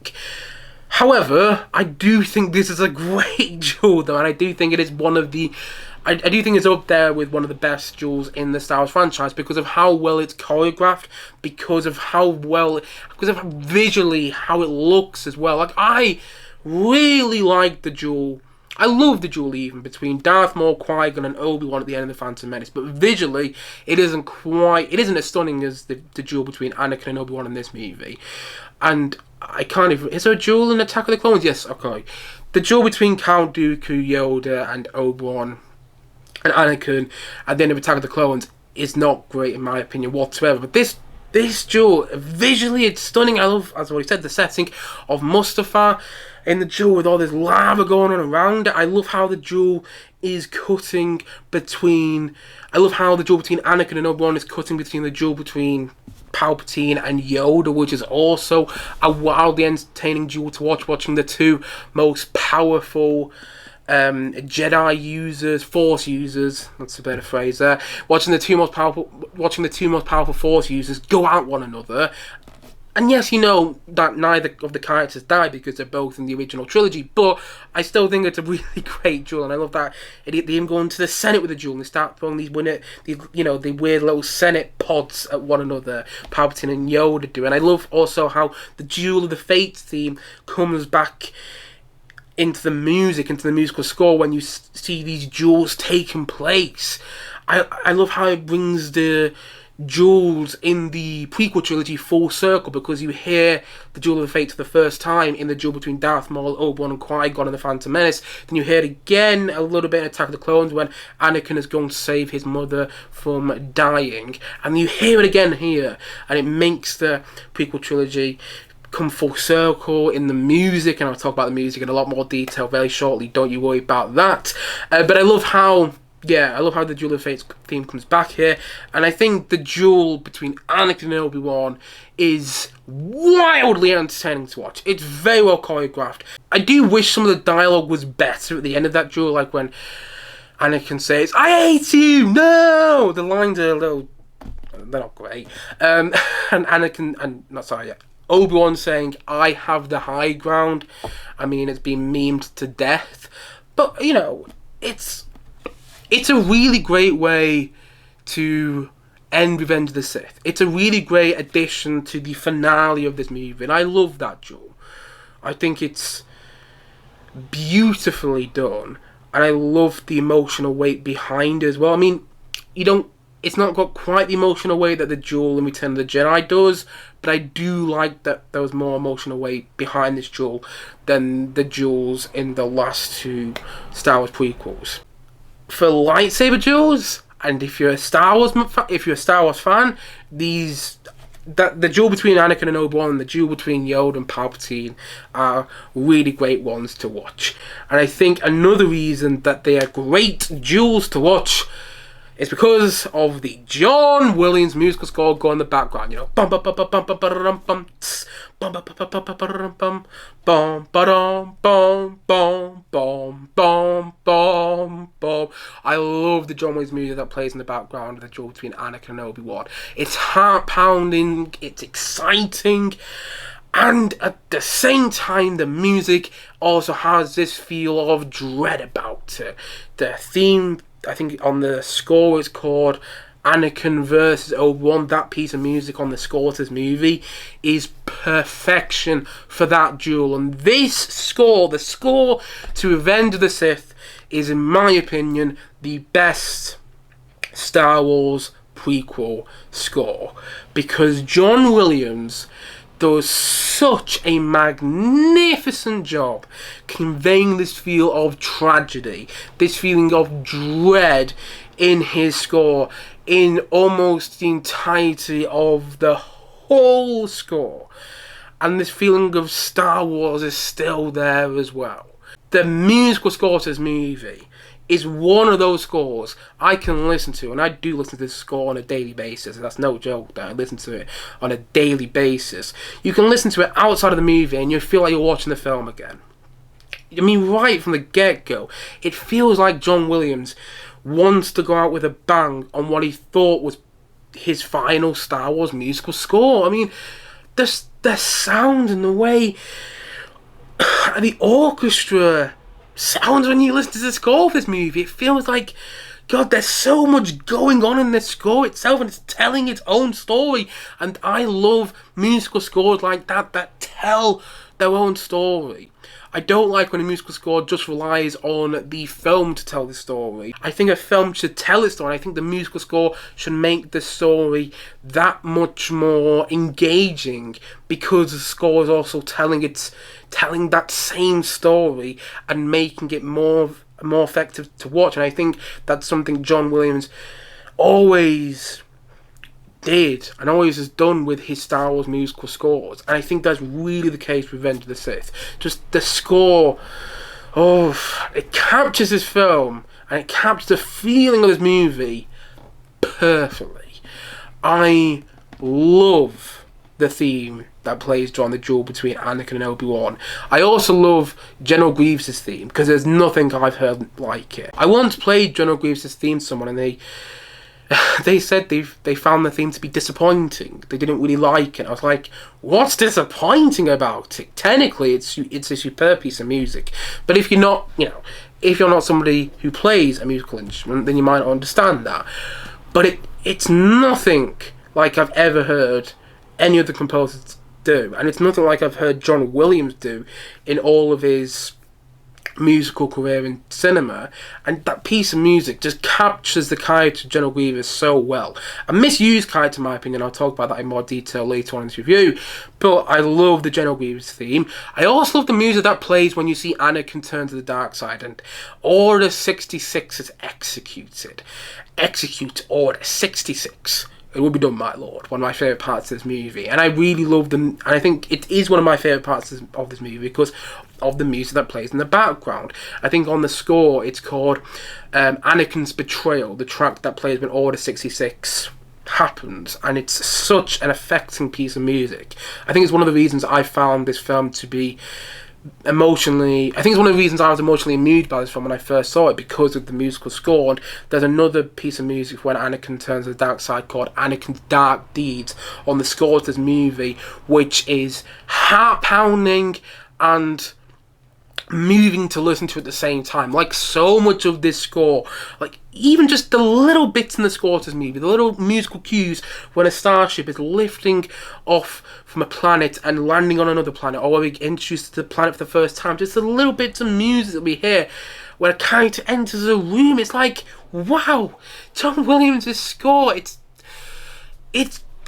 However, I do think this is a great duel though, and I do think it is one of the I do think it's up there with one of the best duels in the Star Wars franchise because of how well it's choreographed, because of visually how it looks as well. Like, I really like the duel I love the duel even between Darth Maul, Qui-Gon and Obi-Wan at the end of The Phantom Menace, but visually it isn't as stunning as the duel between Anakin and Obi-Wan in this movie. And I can't even... Is there a duel in Attack of the Clones? Yes, okay. The duel between Count Dooku, Yoda and Obi-Wan and Anakin at the end of Attack of the Clones is not great in my opinion whatsoever, but this duel, visually it's stunning. I love, as I already said, the setting of Mustafar in the duel with all this lava going on around it. I love how the duel is cutting between... I love how the duel between Anakin and Obi-Wan is cutting between the duel between Palpatine and Yoda, which is also a wildly entertaining duel to watch, watching the two most powerful Jedi users, Force users, that's a better phrase there, watching the two most powerful Force users go at one another. And yes, you know that neither of the characters die because they're both in the original trilogy, but I still think it's a really great duel, and I love that they even go into the Senate with the duel and they start throwing these weird little Senate pods at one another, Palpatine and Yoda do. And I love also how the Duel of the Fates theme comes back into the musical score when you see these duels taking place. I love how it brings the duels in the prequel trilogy full circle, because you hear the Duel of the Fates for the first time in the duel between Darth Maul, Obi-Wan and Qui-Gon in The Phantom Menace. Then you hear it again a little bit in Attack of the Clones when Anakin is going to save his mother from dying, and you hear it again here, and it makes the prequel trilogy come full circle in the music, and I'll talk about the music in a lot more detail very shortly, don't you worry about that. But I love how the Duel of Fates theme comes back here, and I think the duel between Anakin and Obi-Wan is wildly entertaining to watch. It's very well choreographed. I do wish some of the dialogue was better at the end of that duel, like when Anakin says, "I hate you, no!" The lines are a little... they're not great. And Obi-Wan saying, "I have the high ground." I mean, it's been memed to death. But, you know, it's a really great way to end Revenge of the Sith. It's a really great addition to the finale of this movie, and I love that duel. I think it's beautifully done, and I love the emotional weight behind it as well. I mean, it's not got quite the emotional weight that the duel in Return of the Jedi does, but I do like that there was more emotional weight behind this duel than the duels in the last two Star Wars prequels. For lightsaber duels, and if you're a Star Wars fan, the duel between Anakin and Obi-Wan and the duel between Yoda and Palpatine are really great ones to watch. And I think another reason that they are great duels to watch is because of the John Williams musical score going in the background. You know, bum bum bum bum bum bum bum bum bum bum bum bum bum bum bum bum bum. I love the John Williams music that plays in the background of the duel between Anakin and Obi-Wan. It's heart pounding, it's exciting, and at the same time the music also has this feel of dread about it. The theme, I think on the score, is called Anakin versus Obi-Wan. That piece of music on the score to this movie is perfection for that duel. And this score, the score to Revenge of the Sith, is in my opinion the best Star Wars prequel score, because John Williams does such a magnificent job conveying this feel of tragedy, this feeling of dread in his score, in almost the entirety of the whole score. And this feeling of Star Wars is still there as well. The musical score to this movie is one of those scores I can listen to, and I do listen to this score on a daily basis. That's no joke that I listen to it on a daily basis. You can listen to it outside of the movie and you feel like you're watching the film again. I mean, right from the get-go, it feels like John Williams wants to go out with a bang on what he thought was his final Star Wars musical score. I mean, the sound and the way the orchestra sounds when you listen to the score of this movie, it feels like, God, there's so much going on in this score itself, and it's telling its own story. And I love musical scores like that tell their own story. I don't like when a musical score just relies on the film to tell the story. I think a film should tell its story. I think the musical score should make the story that much more engaging, because the score is also telling that same story and making it more effective to watch. And I think that's something John Williams always did and always has done with his Star Wars musical scores, and I think that's really the case with Revenge of the Sith. Just the score, it captures this film and it captures the feeling of this movie perfectly. I love the theme that plays during the duel between Anakin and Obi-Wan. I also love General Grievous' theme, because there's nothing I've heard like it. I once played General Grievous' theme to someone, and they said they found the theme to be disappointing. They didn't really like it. I was like, what's disappointing about it? Technically, it's a superb piece of music. But if you're not, if you're not somebody who plays a musical instrument, then you might not understand that. But it's nothing like I've ever heard any other composers do, and it's nothing like I've heard John Williams do in all of his musical career in cinema. And that piece of music just captures the character of General Grievous so well. A misused character in my opinion. I'll talk about that in more detail later on in this review, but I love the General Grievous theme. I also love the music that plays when you see Anakin turn to the dark side and Order 66 is executed. Execute Order 66. It will be done, my lord. One of my favourite parts of this movie. And I really love them. And I think it is one of my favourite parts of this movie because of the music that plays in the background. I think on the score it's called Anakin's Betrayal, the track that plays when Order 66 happens. And it's such an affecting piece of music. I think it's one of the reasons I found this film to be I think it's one of the reasons I was emotionally moved by this film when I first saw it, because of the musical score. And there's another piece of music when Anakin turns to the dark side called Anakin's Dark Deeds on the score to this movie, which is heart-pounding and moving to listen to at the same time. Like so much of this score, like even just the little bits in the score to this movie, the little musical cues when a starship is lifting off from a planet and landing on another planet, or when we get introduced to the planet for the first time, just the little bits of music that we hear when a character enters a room. It's like, wow, John Williams' score, it's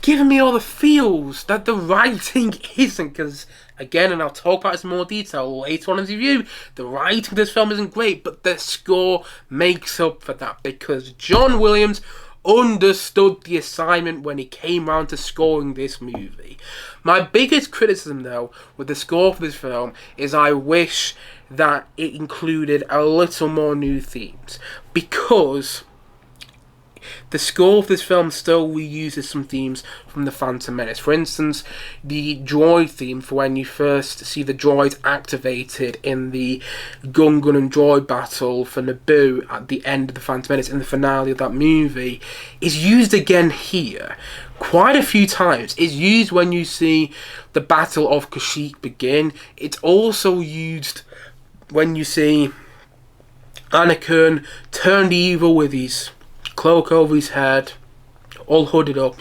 giving me all the feels that the writing isn't, because again, and I'll talk about this in more detail later on in the review, the writing of this film isn't great, but the score makes up for that, because John Williams understood the assignment when he came round to scoring this movie. My biggest criticism, though, with the score for this film is I wish that it included a little more new themes, because the score of this film still reuses some themes from The Phantom Menace. For instance, the droid theme for when you first see the droids activated in the Gungan and droid battle for Naboo at the end of The Phantom Menace, in the finale of that movie, is used again here quite a few times. It's used when you see the Battle of Kasshyyk begin. It's also used when you see Anakin turned evil with his cloak over his head, all hooded up,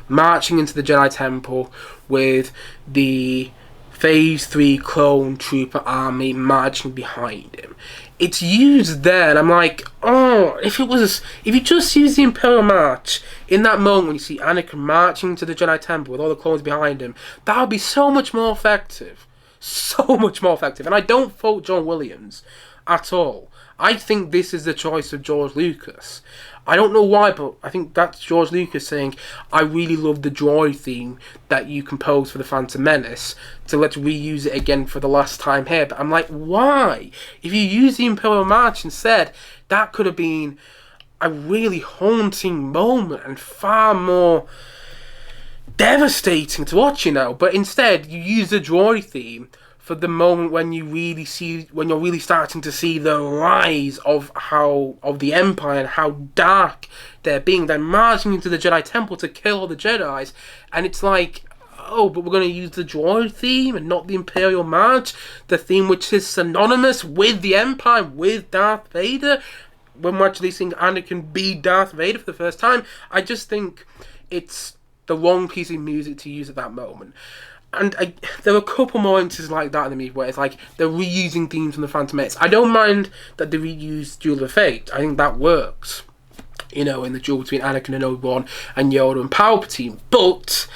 marching into the Jedi Temple with the Phase 3 clone trooper army marching behind him. It's used there, and I'm like, if you just use the Imperial March in that moment when you see Anakin marching to the Jedi Temple with all the clones behind him, that would be so much more effective. So much more effective. And I don't fault John Williams at all. I think this is the choice of George Lucas. I don't know why, but I think that's George Lucas saying, I really love the droid theme that you composed for The Phantom Menace, so let's reuse it again for the last time here. But I'm like, why? If you use the Imperial March instead, that could have been a really haunting moment and far more devastating to watch, But instead, you use the droid theme for the moment when you're really starting to see the rise of the Empire and how dark they're being. They're marching into the Jedi Temple to kill all the Jedis, and it's like, but we're going to use the droid theme and not the Imperial March, the theme which is synonymous with the Empire, with Darth Vader, when we're actually seeing Anakin be Darth Vader for the first time. I just think it's the wrong piece of music to use at that moment. there are a couple more instances like that in the movie where it's like they're reusing themes from the Phantom Menace. I don't mind that they reuse Duel of Fate. I think that works. In the duel between Anakin and Obi-Wan and Yoda and Palpatine. But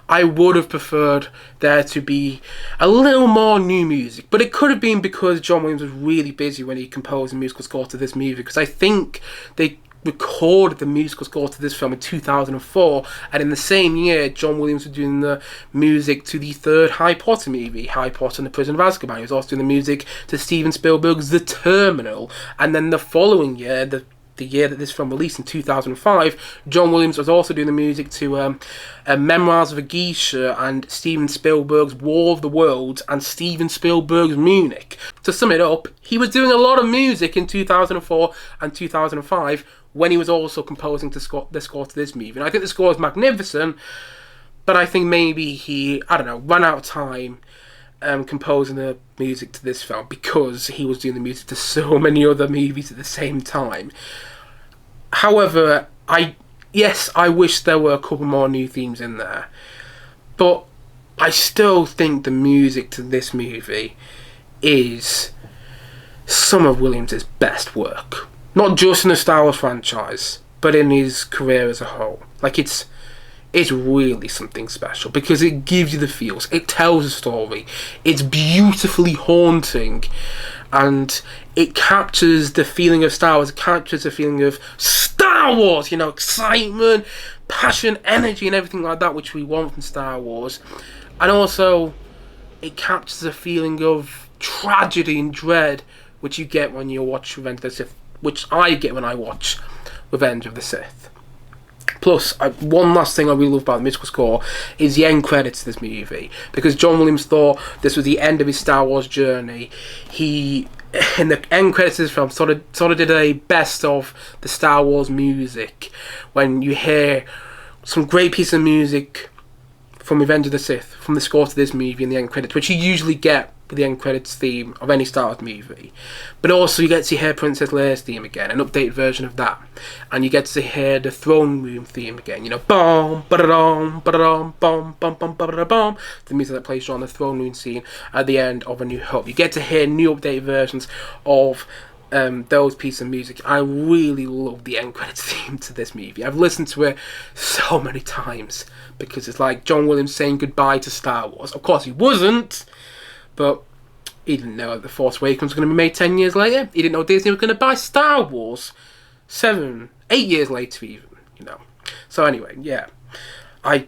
I would have preferred there to be a little more new music. But it could have been because John Williams was really busy when he composed the musical score to this movie. Because I think they recorded the musical score to this film in 2004, and in the same year John Williams was doing the music to the third Harry Potter movie, Harry Potter and the Prison of Azkaban. He was also doing the music to Steven Spielberg's The Terminal, and then the following year, the year that this film released in 2005, John Williams was also doing the music to Memoirs of a Geisha and Steven Spielberg's War of the Worlds and Steven Spielberg's Munich. To sum it up, he was doing a lot of music in 2004 and 2005 when he was also composing the score to this movie. And I think the score is magnificent, but I think maybe he, ran out of time composing the music to this film because he was doing the music to so many other movies at the same time. However, I wish there were a couple more new themes in there, but I still think the music to this movie is some of Williams' best work. Not just in the Star Wars franchise, but in his career as a whole. Like, it's really something special because it gives you the feels. It tells a story. It's beautifully haunting, and it captures the feeling of Star Wars. It captures the feeling of Star Wars, excitement, passion, energy, and everything like that, which we want from Star Wars. And also, it captures a feeling of tragedy and dread, which you get when you watch Revenge of the Sith, which I get when I watch Revenge of the Sith. Plus, one last thing I really love about the musical score is the end credits to this movie, because John Williams thought this was the end of his Star Wars journey. He, in the end credits of this film, sort of did a best of the Star Wars music, when you hear some great piece of music from Revenge of the Sith, from the score to this movie in the end credits, which you usually get with the end credits theme of any Star Wars movie. But also you get to hear Princess Leia's theme again, an updated version of that. And you get to hear the throne room theme again, bom, ba-da-dum, ba-da-dum, bom, bom, bom, ba-da-da-bom, the music that plays on the throne room scene at the end of A New Hope. You get to hear new updated versions of those pieces of music. I really love the end credits theme to this movie. I've listened to it so many times because it's like John Williams saying goodbye to Star Wars. Of course he wasn't, but he didn't know that The Force Awakens was going to be made 10 years later. He didn't know Disney was going to buy Star Wars 8 years later even, So anyway, yeah. You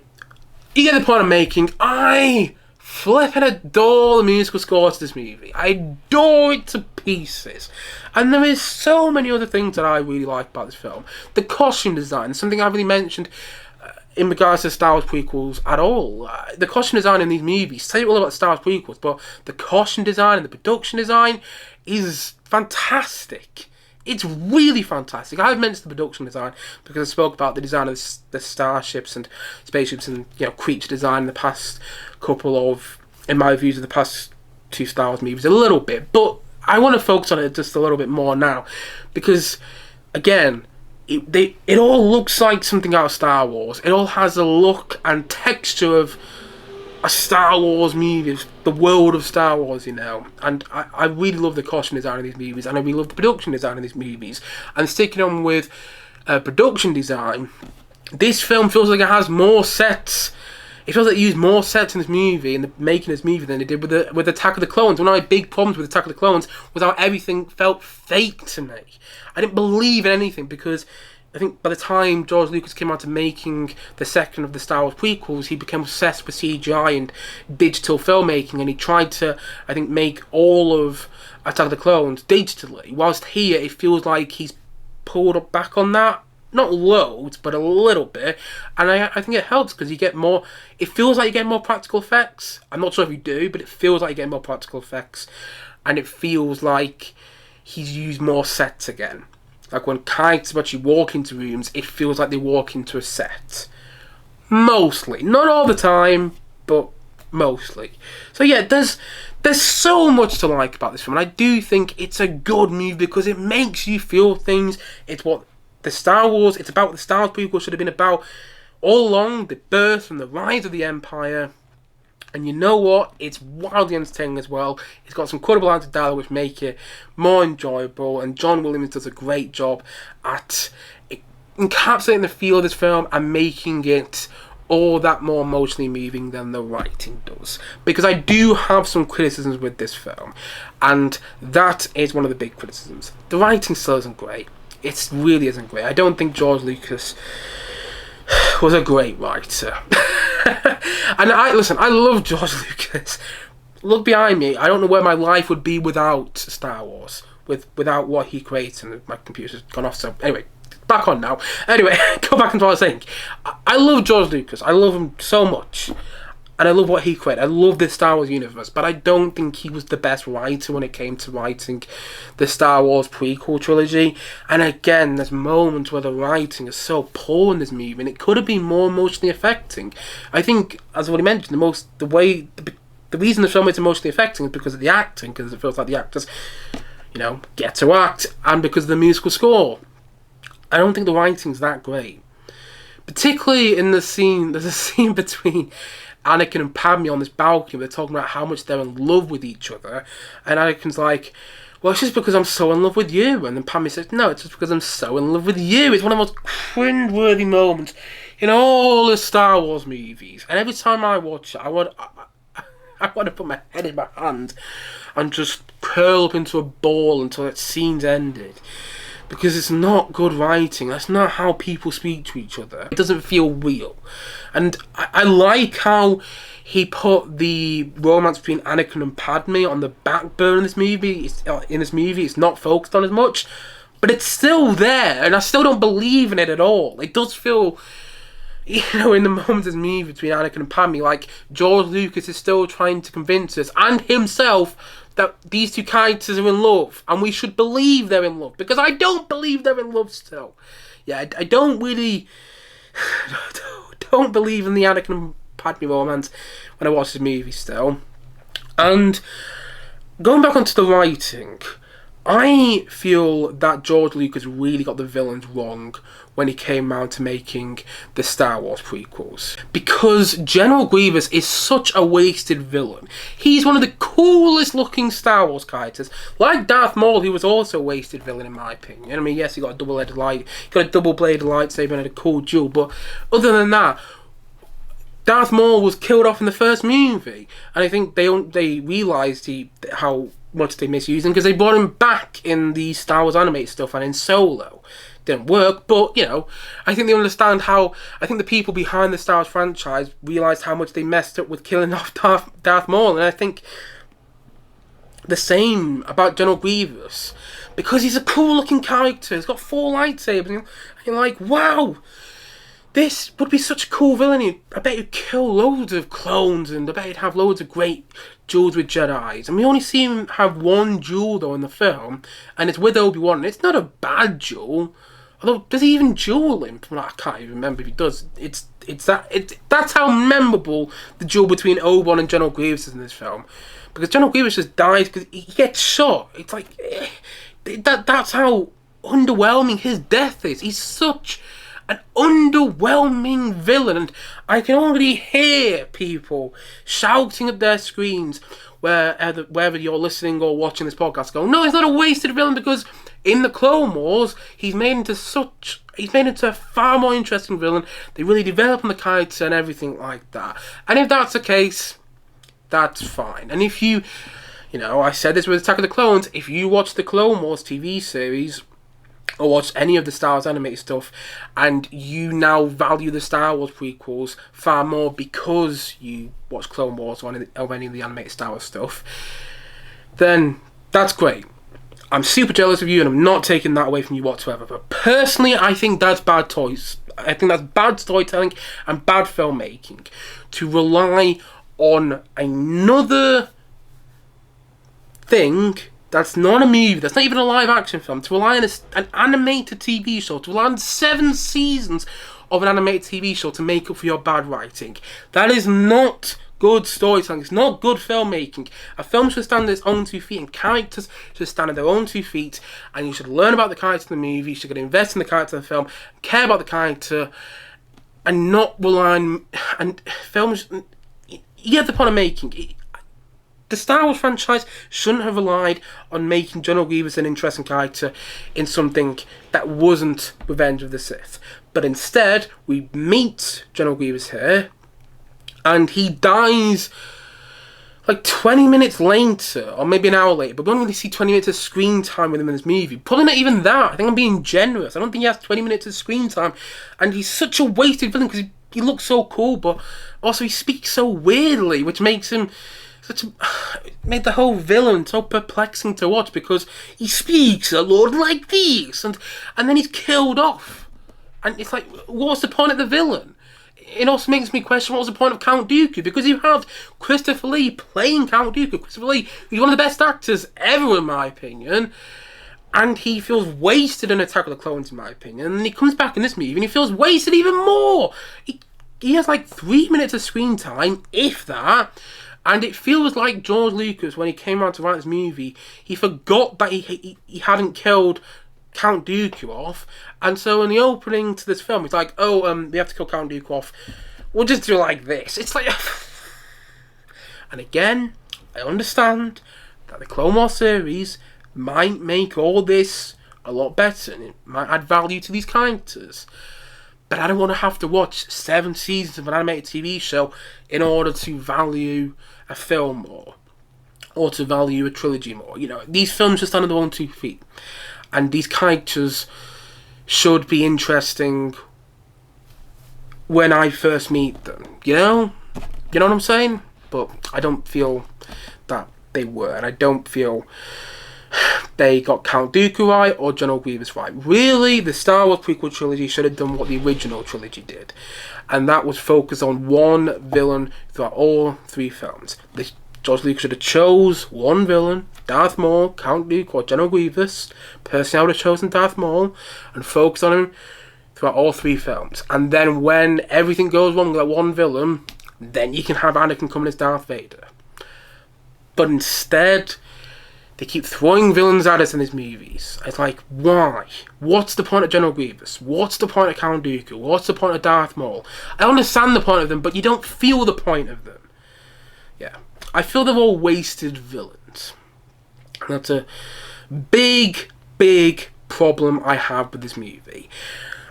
get the point I'm making. I flipping adore the musical score to this movie. I adore it to pieces. And there is so many other things that I really like about this film. The costume design, something I haven't really mentioned in regards to Star Wars prequels at all. The costume design in these movies, say all about Star Wars prequels, but the costume design and the production design is fantastic. It's really fantastic. I've mentioned the production design because I spoke about the design of the starships and spaceships and creature design in the past couple of, in my views, of the past two Star Wars movies a little bit, but I want to focus on it just a little bit more now because, again, it all looks like something out of Star Wars. It all has a look and texture of a Star Wars movie, the world of Star Wars, and I really love the costume design of these movies, and I really love the production design of these movies. And sticking on with production design, this film feels like it has more sets. It feels like they used more sets in this movie, in the making of this movie, than they did with Attack of the Clones. One of my big problems with Attack of the Clones was how everything felt fake to me. I didn't believe in anything because I think by the time George Lucas came out to making the second of the Star Wars prequels, he became obsessed with CGI and digital filmmaking, and he tried to, I think, make all of Attack of the Clones digitally. Whilst here, it feels like he's pulled back on that. Not loads, but a little bit. And I think it helps because you get more. It feels like you get more practical effects. I'm not sure if you do, but it feels like you get more practical effects. And it feels like he's used more sets again. Like when characters actually walk into rooms, it feels like they walk into a set. Mostly. Not all the time, but mostly. So yeah, there's so much to like about this film. And I do think it's a good movie because it makes you feel things. It's about the Star Wars prequel should have been about all along, the birth and the rise of the Empire. And you know what? It's wildly entertaining as well. It's got some quotable lines of dialogue which make it more enjoyable. And John Williams does a great job at encapsulating the feel of this film and making it all that more emotionally moving than the writing does. Because I do have some criticisms with this film. And that is one of the big criticisms. The writing still isn't great. It really isn't great. I don't think George Lucas was a great writer. And I love George Lucas. Look behind me. I don't know where my life would be without Star Wars. Without what he created. And my computer's gone off, so anyway, back on now. Anyway, go back into what I was saying. I love George Lucas. I love him so much. And I love what he created. I love the Star Wars universe. But I don't think he was the best writer when it came to writing the Star Wars prequel trilogy. And again, there's moments where the writing is so poor in this movie, and it could have been more emotionally affecting. I think, as I already mentioned, the reason the film is emotionally affecting is because of the acting, because it feels like the actors, get to act, and because of the musical score. I don't think the writing's that great. Particularly in there's a scene between Anakin and Padme on this balcony. They're talking about how much they're in love with each other, and Anakin's like, well, it's just because I'm so in love with you. And then Padme says, no, it's just because I'm so in love with you. It's one of the most cringe-worthy moments in all the Star Wars movies. And every time I watch it, I want to put my head in my hand and just curl up into a ball until that scene's ended. Because it's not good writing. That's not how people speak to each other. It doesn't feel real. And I like how he put the romance between Anakin and Padme on the back burner in this movie. It's not focused on as much. But it's still there. And I still don't believe in it at all. It does feel, in the moments of this movie between Anakin and Padme, like George Lucas is still trying to convince us, and himself, that these two characters are in love, and we should believe they're in love, because I don't believe they're in love still. Yeah, I don't really don't believe in the Anakin and Padme romance when I watch this movie still. And going back onto the writing, I feel that George Lucas really got the villains wrong when he came round to making the Star Wars prequels. Because General Grievous is such a wasted villain. He's one of the coolest looking Star Wars characters. Like Darth Maul, he was also a wasted villain in my opinion. I mean, yes, he got a double-bladed lightsaber and had a cool duel, but other than that, Darth Maul was killed off in the first movie. And I think they realised how much they misused him, because they brought him back in the Star Wars animated stuff and in Solo. Didn't work, but I think they understand how. I think the people behind the Star Wars franchise realised how much they messed up with killing off Darth Maul, and I think the same about General Grievous, because he's a cool looking character. He's got 4 lightsabers, and you're like, wow, this would be such a cool villain. I bet he'd kill loads of clones, and I bet he'd have loads of great duels with Jedis. And we only see him have one duel though in the film, and it's with Obi-Wan. And it's not a bad duel. Although, does he even duel him? I can't even remember if he does. That's how memorable the duel between Obi-Wan and General Grievous is in this film. Because General Grievous just dies because he gets shot. It's like, that's how underwhelming his death is. He's such an underwhelming villain, and I can already hear people shouting at their screens wherever you're listening or watching this podcast, go, no, he's not a wasted villain, because in the Clone Wars he's made into a far more interesting villain. They really develop on the character and everything like that. And if that's the case, that's fine. And if I said this with Attack of the Clones, if you watch the Clone Wars TV series or watch any of the Star Wars animated stuff, and you now value the Star Wars prequels far more because you watch Clone Wars or any of the animated Star Wars stuff, then that's great. I'm super jealous of you, and I'm not taking that away from you whatsoever. But personally, I think that's bad choice. I think that's bad storytelling and bad filmmaking to rely on another thing that's not a movie, that's not even a live action film, to rely on an animated TV show, to rely on 7 seasons of an animated TV show to make up for your bad writing. That is not good storytelling. It's not good filmmaking. A film should stand on its own 2 feet, and characters should stand on their own 2 feet, and you should learn about the character in the movie, you should invest in the character in the film, care about the character, and not rely on... And films... he had the point of making. The Star Wars franchise shouldn't have relied on making General Grievous an interesting character in something that wasn't Revenge of the Sith. But instead, we meet General Grievous here, and he dies like 20 minutes later, or maybe an hour later, but we don't really see 20 minutes of screen time with him in this movie. Probably not even that. I think I'm being generous. I don't think he has 20 minutes of screen time, and he's such a wasted villain because he looks so cool, but also he speaks so weirdly, which makes him made the whole villain so perplexing to watch because he speaks a lot like this, and then he's killed off. And it's like, what's the point of the villain? It also makes me question what's the point of Count Dooku, because you have Christopher Lee playing Count Dooku. Christopher Lee, he's one of the best actors ever in my opinion, and he feels wasted in Attack of the Clones in my opinion, and then he comes back in this movie and he feels wasted even more. He has like 3 minutes of screen time, if that. And it feels like George Lucas, when he came around to write this movie, he forgot that he hadn't killed Count Dooku off. And so in the opening to this film, it's like, oh, we have to kill Count Dooku off. We'll just do it like this. It's like... And again, I understand that the Clone Wars series might make all this a lot better, and it might add value to these characters. But I don't want to have to watch 7 seasons of an animated TV show in order to value a film more, or to value a trilogy more. You know, these films just stand on their own 2 feet, and these characters should be interesting when I first meet them. You know what I'm saying? But I don't feel that they were, and I don't feel they got Count Dooku right or General Grievous right. Really, the Star Wars prequel trilogy should have done what the original trilogy did, and that was focus on one villain throughout all 3 films. George Lucas should have chose one villain, Darth Maul, Count Dooku, or General Grievous. Personally, I would have chosen Darth Maul and focused on him throughout all 3 films. And then when everything goes wrong with that one villain, then you can have Anakin come in as Darth Vader. But instead, they keep throwing villains at us in these movies. It's like, why? What's the point of General Grievous? What's the point of Count Dooku? What's the point of Darth Maul? I understand the point of them, but you don't feel the point of them. Yeah. I feel they're all wasted villains. And that's a big, big problem I have with this movie.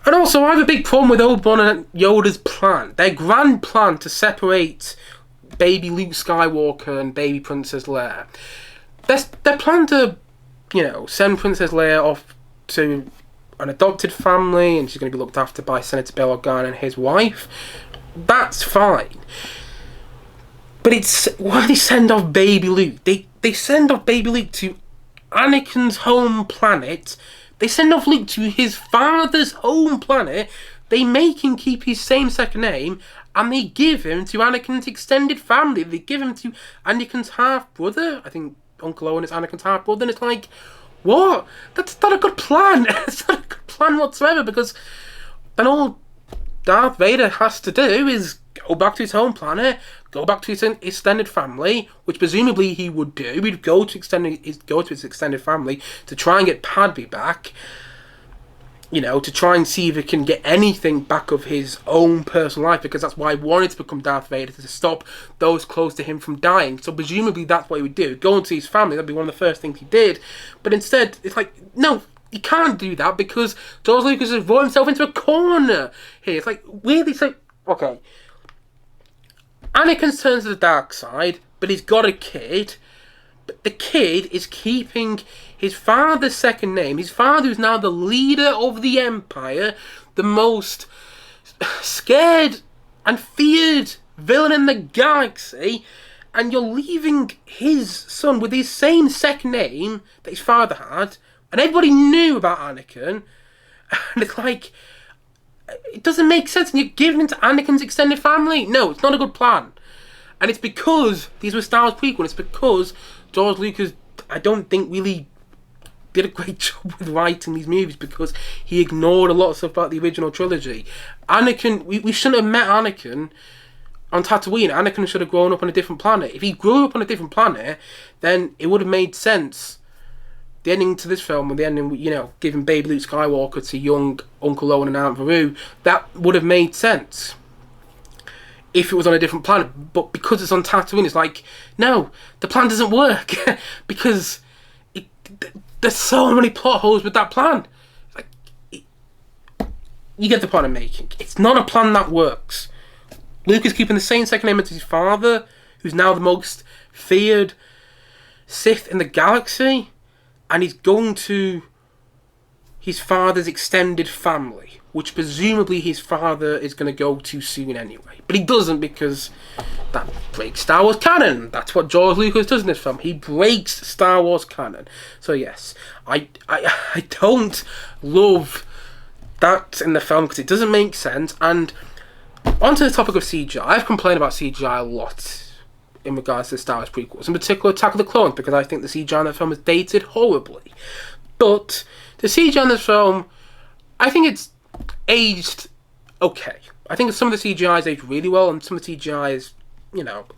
And also, I have a big problem with Obi-Wan and Yoda's plan. Their grand plan to separate baby Luke Skywalker and baby Princess Leia. Their plan to, send Princess Leia off to an adopted family, and she's going to be looked after by Senator Bail Organa and his wife. That's fine. But it's why they send off baby Luke. They send off baby Luke to Anakin's home planet. They send off Luke to his father's home planet. They make him keep his same second name, and they give him to Anakin's extended family. They give him to Anakin's half-brother. I think Uncle Owen is Anakin's half-brother, and it's like, what? That's not a good plan. It's not a good plan whatsoever, because then all Darth Vader has to do is go back to his home planet, go back to his extended family, which presumably he would do. He'd go to his extended family to try and get Padme back, to try and see if he can get anything back of his own personal life, because that's why he wanted to become Darth Vader, to stop those close to him from dying. So presumably that's what he would do. Go into his family, that'd be one of the first things he did. But instead, it's like, no, he can't do that, because George Lucas has brought himself into a corner here. It's like, weirdly, it's like, okay, Anakin turns to the dark side, but he's got a kid. But the kid is keeping his father's second name. His father is now the leader of the Empire, the most scared and feared villain in the galaxy, and you're leaving his son with his same second name that his father had, and everybody knew about Anakin, and it's like, it doesn't make sense, and you're giving it to Anakin's extended family. No, it's not a good plan. And it's because these were Star Wars prequels. It's because George Lucas, I don't think, really did a great job with writing these movies, because he ignored a lot of stuff about the original trilogy. Anakin, we shouldn't have met Anakin on Tatooine. Anakin should have grown up on a different planet. If he grew up on a different planet, then it would have made sense. The ending to this film, and the ending, giving baby Luke Skywalker to young Uncle Owen and Aunt Beru, that would have made sense. if it was on a different planet. But because it's on Tatooine, it's like, no, the plan doesn't work. Because there's so many plot holes with that plan. Like, you get the point I'm making. It's not a plan that works. Luke is keeping the same second name as his father, who's now the most feared Sith in the galaxy, and he's going to his father's extended family, which presumably his father is going to go to soon anyway. But he doesn't, because that breaks Star Wars canon. That's what George Lucas does in this film. He breaks Star Wars canon. So yes, I don't love that in the film because it doesn't make sense. And onto the topic of CGI, I've complained about CGI a lot in regards to the Star Wars prequels, in particular Attack of the Clones, because I think the CGI in that film is dated horribly. But the CGI in this film, I think it's aged okay. I think some of the CGI is aged really well, and some of the CGI is,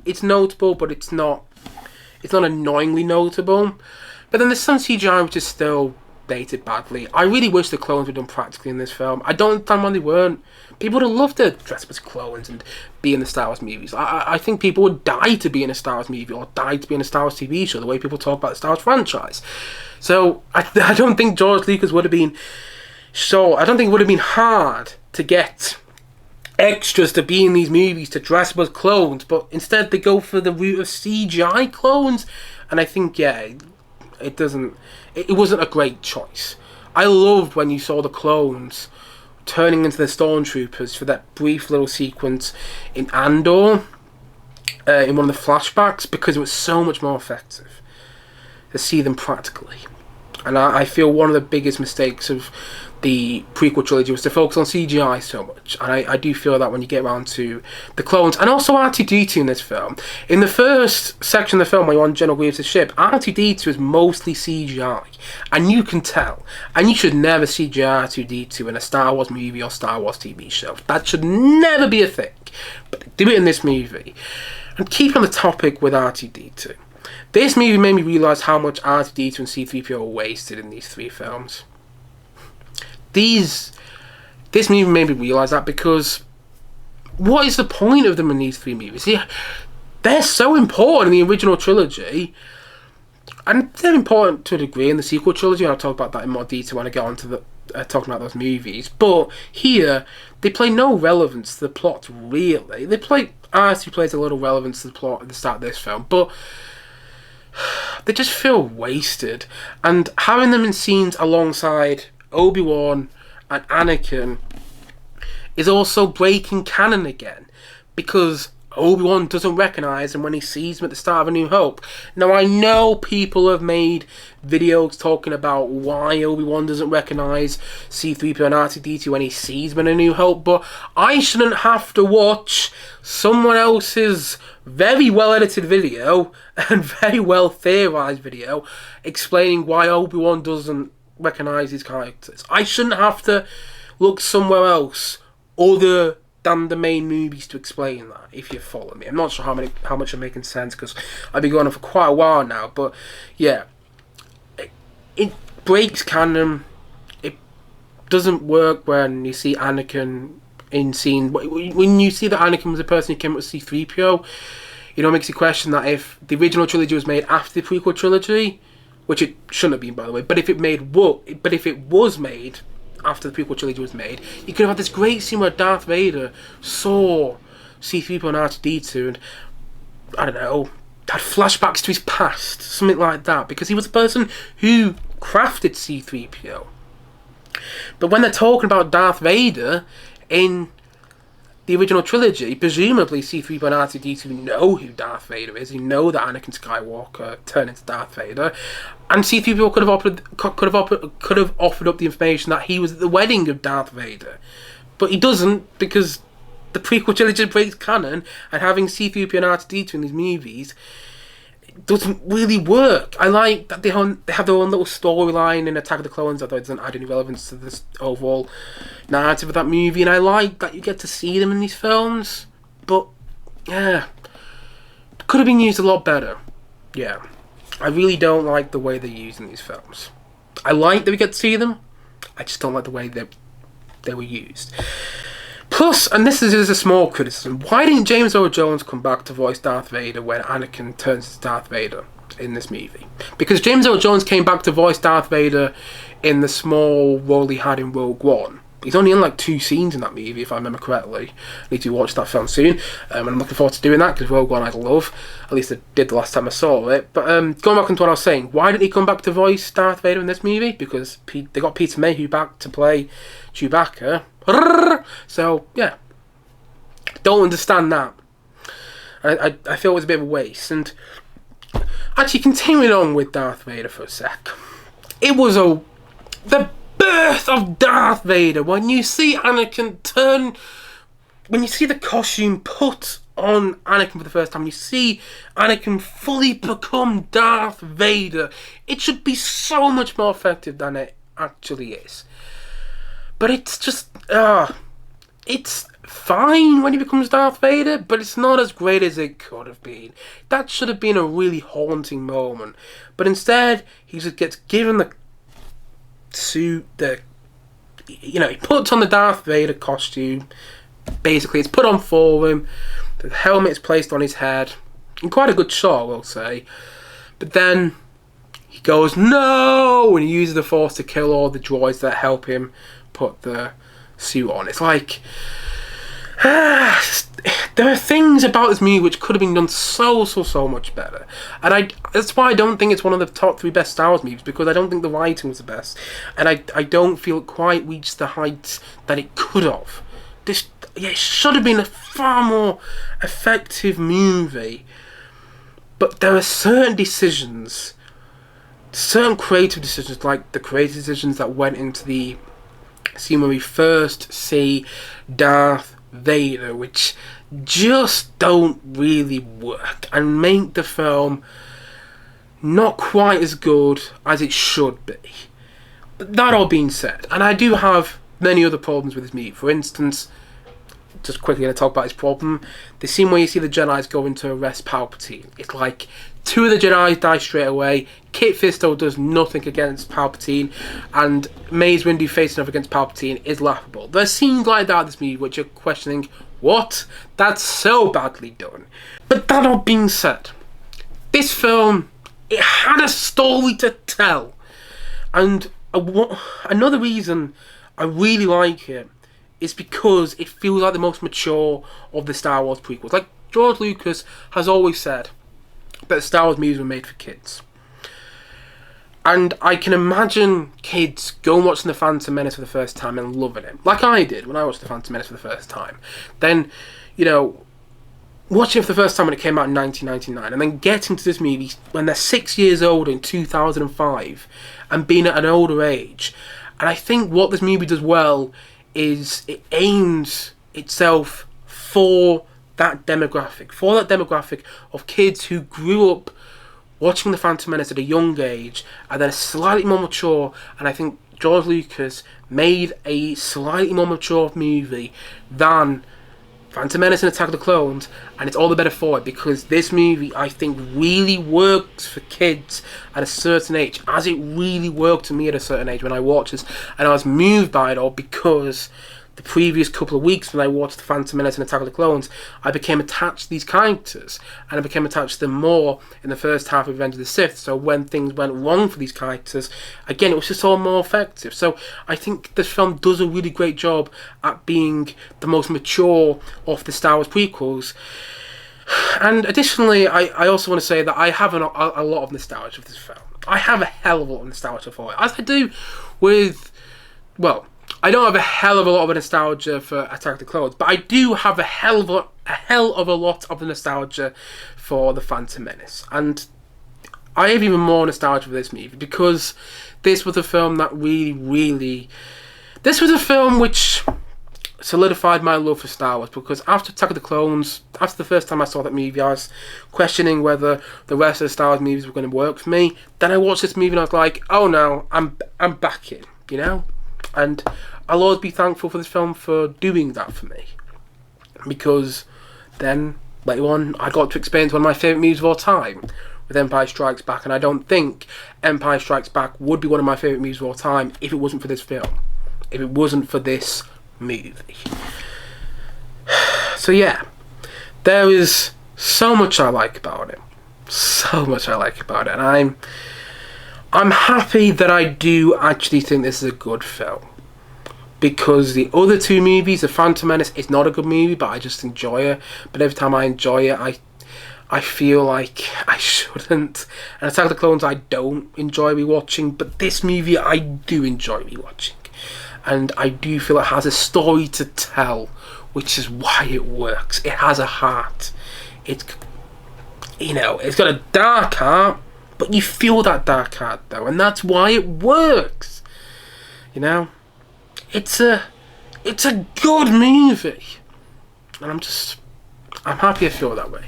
it's notable, but it's not annoyingly notable. But then there's some CGI which is still dated badly. I really wish the clones were done practically in this film. I don't understand why they weren't. People would have loved to dress up as clones and be in the Star Wars movies. I think people would die to be in a Star Wars movie or die to be in a Star Wars TV show, the way people talk about the Star Wars franchise. So I don't think George Lucas would have been I don't think it would have been hard to get extras to be in these movies to dress up as clones, but instead they go for the route of CGI clones, and I think, it wasn't a great choice. I loved when you saw the clones turning into the stormtroopers for that brief little sequence in Andor, in one of the flashbacks, because it was so much more effective to see them practically. And I feel one of the biggest mistakes of the prequel trilogy was to focus on CGI so much, and I do feel that when you get around to the clones, and also R2-D2 in this film. In the first section of the film, where you're on General Grievous' ship, R2-D2 is mostly CGI, and you can tell. And you should never CGI R2-D2 in a Star Wars movie or Star Wars TV show. That should never be a thing. But do it in this movie. And keep on the topic with R2-D2. This movie made me realise how much R2-D2 and C-3PO were wasted in these three films. This movie made me realise that, because what is the point of them in these three movies? They're so important in the original trilogy, and they're important to a degree in the sequel trilogy, and I'll talk about that in more detail when I get on to talking about those movies. But here, they play no relevance to the plot, really. R2 plays a little relevance to the plot at the start of this film, but they just feel wasted. And having them in scenes alongside Obi-Wan and Anakin is also breaking canon again, because Obi-Wan doesn't recognise him when he sees him at the start of A New Hope. Now, I know people have made videos talking about why Obi-Wan doesn't recognise C-3PO and R2-D2 when he sees him in A New Hope, but I shouldn't have to watch someone else's very well edited video and very well theorised video explaining why Obi-Wan doesn't recognise his characters. I shouldn't have to look somewhere else other than the main movies to explain that, if you follow me. I'm not sure how much I'm making sense, because I've been going on for quite a while now, but yeah, it breaks canon. It doesn't work when you see Anakin in scene. When you see that Anakin was the person who came up with C-3PO, it makes you question that if the original trilogy was made after the prequel trilogy, which it shouldn't have been, by the way, but if it was made after the prequel trilogy was made, you could have had this great scene where Darth Vader saw C-3PO and R2-D2 and, I don't know, had flashbacks to his past, something like that, because he was the person who crafted C-3PO. But when they're talking about Darth Vader in the original trilogy, presumably C-3PO and R2-D2 know who Darth Vader is. They know that Anakin Skywalker turned into Darth Vader, and C-3PO could have offered up the information that he was at the wedding of Darth Vader, but he doesn't, because the prequel trilogy breaks canon, and having C-3PO and R2-D2 in these movies doesn't really work. I like that they have their own little storyline in Attack of the Clones, although it doesn't add any relevance to this overall narrative of that movie, and I like that you get to see them in these films, but yeah, could have been used a lot better. Yeah, I really don't like the way they're used in these films. I like that we get to see them, I just don't like the way they were used. Plus, and this is a small criticism, why didn't James Earl Jones come back to voice Darth Vader when Anakin turns into Darth Vader in this movie? Because James Earl Jones came back to voice Darth Vader in the small role he had in Rogue One. He's only in like 2 scenes in that movie, if I remember correctly. I need to watch that film soon, and I'm looking forward to doing that because Rogue One I love. At least I did the last time I saw it. But going back into what I was saying, why didn't he come back to voice Darth Vader in this movie? Because they got Peter Mayhew back to play Chewbacca. So yeah, don't understand that. I feel it was a bit of a waste. And actually, continuing on with Darth Vader for a sec, it was the birth of Darth Vader. When you see Anakin when you see the costume put on Anakin for the first time, you see Anakin fully become Darth Vader, it should be so much more effective than it actually is. But it's just, it's fine when he becomes Darth Vader, but it's not as great as it could have been. That should have been a really haunting moment. But instead, he just gets given the suit, he puts on the Darth Vader costume. Basically, it's put on for him. The helmet is placed on his head. In quite a good shot, I will say. But then he goes, no! And he uses the Force to kill all the droids that help him put the suit on. It's like, there are things about this movie which could have been done so much better. And that's why I don't think it's one of the top 3 best Star Wars movies, because I don't think the writing was the best. And I don't feel it quite reached the heights that it could have. It should have been a far more effective movie. But there are certain decisions, certain creative decisions, like the creative decisions that went into the scene where we first see Darth Vader, which just don't really work and make the film not quite as good as it should be. But that all being said, and I do have many other problems with this movie. For instance, just quickly going to talk about this problem, the scene where you see the Jedi's going to arrest Palpatine. It's like 2 of the Jedi die straight away. Kit Fisto does nothing against Palpatine, and Mace Windu facing off against Palpatine is laughable. There's scenes like that in this movie which you're questioning, what? That's so badly done. But that all being said, this film, it had a story to tell. And another reason I really like it is because it feels like the most mature of the Star Wars prequels. Like George Lucas has always said that Star Wars movies were made for kids. And I can imagine kids going watching The Phantom Menace for the first time and loving it. Like I did when I watched The Phantom Menace for the first time. Then, watching it for the first time when it came out in 1999, and then getting to this movie when they're 6 years old in 2005 and being at an older age. And I think what this movie does well is it aims itself for that demographic of kids who grew up watching The Phantom Menace at a young age and then slightly more mature. And I think George Lucas made a slightly more mature movie than Phantom Menace and Attack of the Clones, and it's all the better for it because this movie, I think, really works for kids at a certain age, as it really worked for me at a certain age when I watched this, and I was moved by it all because the previous couple of weeks when I watched The Phantom Menace and Attack of the Clones, I became attached to these characters, and I became attached to them more in the first half of Revenge of the Sith. So when things went wrong for these characters, again, it was just all more effective. So I think this film does a really great job at being the most mature of the Star Wars prequels. And additionally, I also want to say that I have a lot of nostalgia for this film. I have a hell of a lot of nostalgia for it, as I do with, well, I don't have a hell of a lot of nostalgia for Attack of the Clones, but I do have a hell of a lot of nostalgia for The Phantom Menace. And I have even more nostalgia for this movie because this was a film that this was a film which solidified my love for Star Wars, because after Attack of the Clones, after the first time I saw that movie, I was questioning whether the rest of the Star Wars movies were going to work for me. Then I watched this movie and I was like, oh no, I'm back in, And I'll always be thankful for this film for doing that for me. Because then, later on, I got to experience one of my favourite movies of all time with Empire Strikes Back. And I don't think Empire Strikes Back would be one of my favourite movies of all time if it wasn't for this film. If it wasn't for this movie. So yeah, there is so much I like about it. So much I like about it. And I'm happy that I do actually think this is a good film. Because the other two movies, The Phantom Menace is not a good movie, but I just enjoy it. But every time I enjoy it, I feel like I shouldn't. And Attack of the Clones I don't enjoy rewatching, but this movie I do enjoy rewatching. And I do feel it has a story to tell, which is why it works. It has a heart. It's got a dark heart, but you feel that dark heart though, and that's why it works. It's a good movie, and I'm happy I feel that way.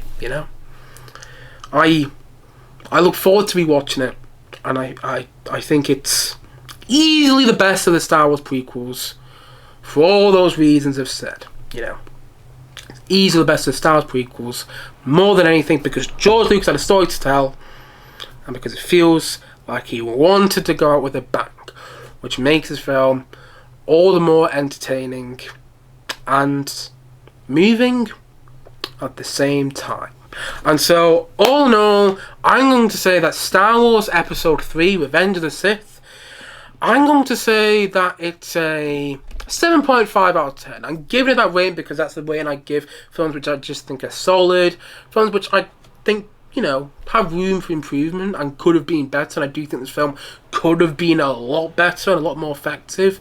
I look forward to rewatching it, and I think it's easily the best of the Star Wars prequels for all those reasons I've said. It's easily the best of the Star Wars prequels, more than anything because George Lucas had a story to tell, and because it feels like he wanted to go out with a bang, which makes this film all the more entertaining and moving at the same time. And so, all in all, I'm going to say that Star Wars Episode 3, Revenge of the Sith, I'm going to say that it's a 7.5 out of 10. I'm giving it that rating because that's the rating I give films which I just think are solid, films which I think, have room for improvement and could have been better, and I do think this film could have been a lot better and a lot more effective.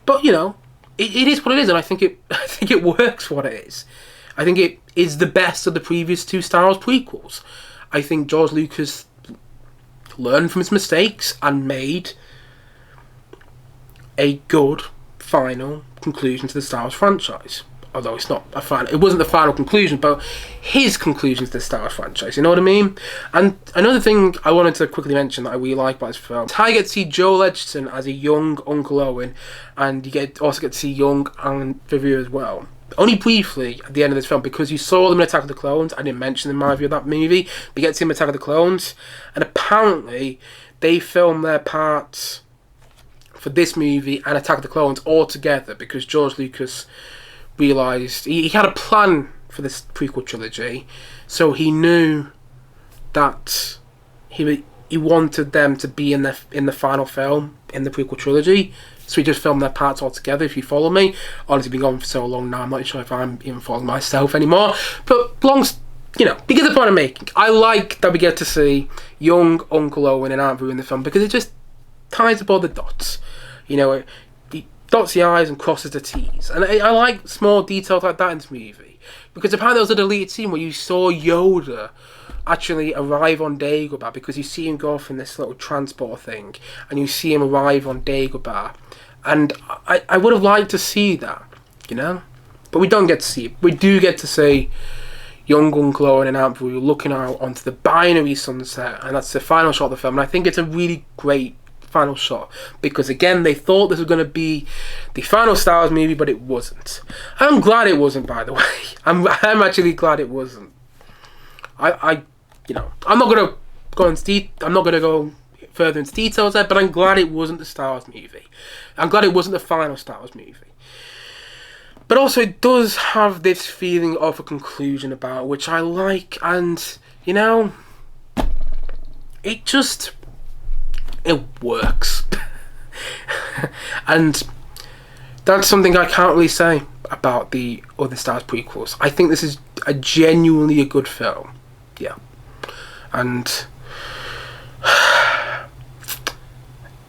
But it is what it is, and I think it works for what it is. I think it is the best of the previous two Star Wars prequels. I think George Lucas learned from his mistakes and made a good final conclusion to the Star Wars franchise. Although it's not a final, it wasn't the final conclusion, but his conclusion to the Star Wars franchise. You know what I mean? And another thing I wanted to quickly mention that I really like about this film is how you get to see Joel Edgerton as a young Uncle Owen, and you also get to see young Alan Favreau as well. Only briefly at the end of this film, because you saw them in Attack of the Clones. I didn't mention in my review of that movie, but you get to see them in Attack of the Clones, and apparently they filmed their parts for this movie and Attack of the Clones all together because George Lucas realised he had a plan for this prequel trilogy, so he knew that he wanted them to be in the final film in the prequel trilogy, so he just filmed their parts all together. If you follow me, honestly, been going for so long now, I'm not sure if I'm even following myself anymore. But because the point I'm making, I like that we get to see young Uncle Owen and Aunt Beru in the film because it just ties up all the dots. He dots the I's and crosses the T's. And I like small details like that in this movie. Because apparently there was a deleted scene where you saw Yoda actually arrive on Dagobah, because you see him go off in this little transport thing and you see him arrive on Dagobah. And I would have liked to see that, But we don't get to see it. We do get to see young Uncle Owen and Aunt Beru looking out onto the binary sunset, and that's the final shot of the film. And I think it's a really great final shot because, again, they thought this was going to be the final Star Wars movie, but it wasn't. I'm glad it wasn't, by the way. I'm actually glad it wasn't. I'm not going to go further into details there, but I'm glad it wasn't the Star Wars movie. I'm glad it wasn't the final Star Wars movie. But also, it does have this feeling of a conclusion about it, which I like, and it works. And that's something I can't really say about the other Star Wars prequels. I think this is genuinely a good film. Yeah. And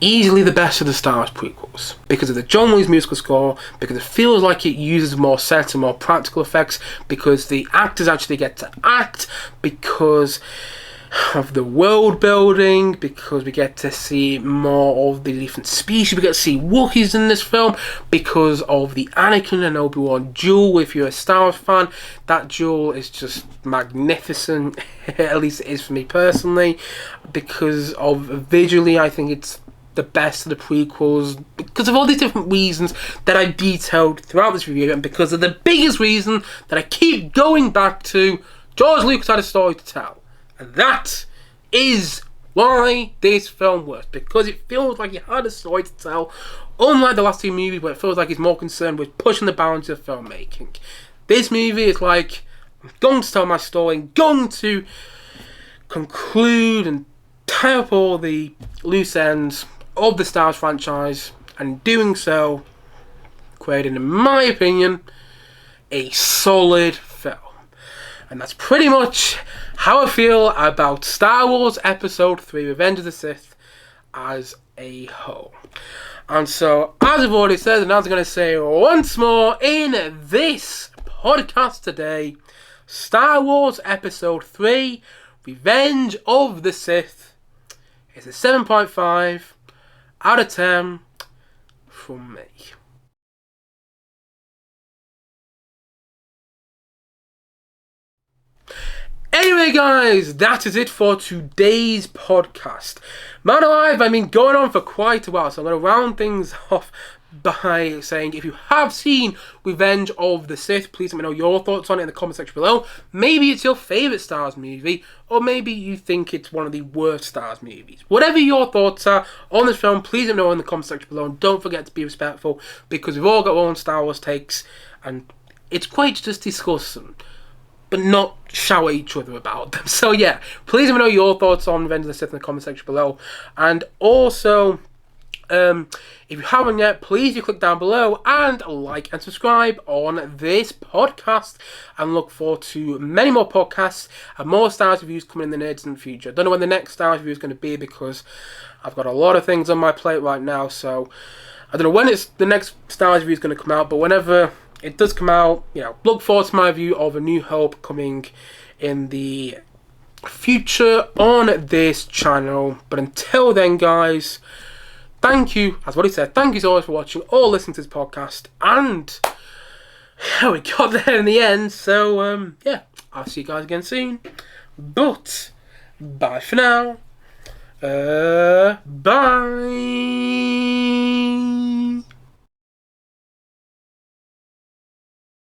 easily the best of the Star Wars prequels because of the John Williams musical score, because it feels like it uses more set and more practical effects, because the actors actually get to act, because of the world building, because we get to see more of the different species. We get to see Wookiees in this film, because of the Anakin and Obi-Wan duel. If you're a Star Wars fan, that duel is just magnificent. At least it is for me personally, because of visually, I think it's the best of the prequels, because of all these different reasons that I detailed throughout this review, and because of the biggest reason that I keep going back to: George Lucas had a story to tell. And that is why this film works, because it feels like he had a story to tell, unlike the last two movies where it feels like he's more concerned with pushing the boundaries of filmmaking. This movie is like, I'm going to tell my story, I'm going to conclude and tie up all the loose ends of the Star Wars franchise, and in doing so, creating, in my opinion, a solid film. And that's pretty much how I feel about Star Wars Episode 3 Revenge of the Sith as a whole. And so, as I've already said, and as I'm going to say once more in this podcast today, Star Wars Episode 3 Revenge of the Sith is a 7.5 out of 10 from me. Anyway guys, that is it for today's podcast. Man alive, I've been going on for quite a while, so I'm going to round things off by saying, if you have seen Revenge of the Sith, please let me know your thoughts on it in the comment section below. Maybe it's your favourite Star Wars movie, or maybe you think it's one of the worst Star Wars movies. Whatever your thoughts are on this film, please let me know in the comment section below, and don't forget to be respectful, because we've all got our own Star Wars takes, and it's quite just discussing, but not shower each other about them. So yeah, please let me know your thoughts on Revenge of the Sith in the comment section below. And also, if you haven't yet, please do click down below and like and subscribe on this podcast. And look forward to many more podcasts and more Star Wars reviews coming in the near future. Don't know when the next Star Wars review is going to be, because I've got a lot of things on my plate right now. So I don't know when the next Star Wars review is going to come out, but whenever it does come out, you know, look forward to my review of A New Hope coming in the future on this channel. But until then, guys, thank you, as what he said, thank you so much for watching or listening to this podcast. And yeah, we got there in the end. So yeah, I'll see you guys again soon. But bye for now. Bye.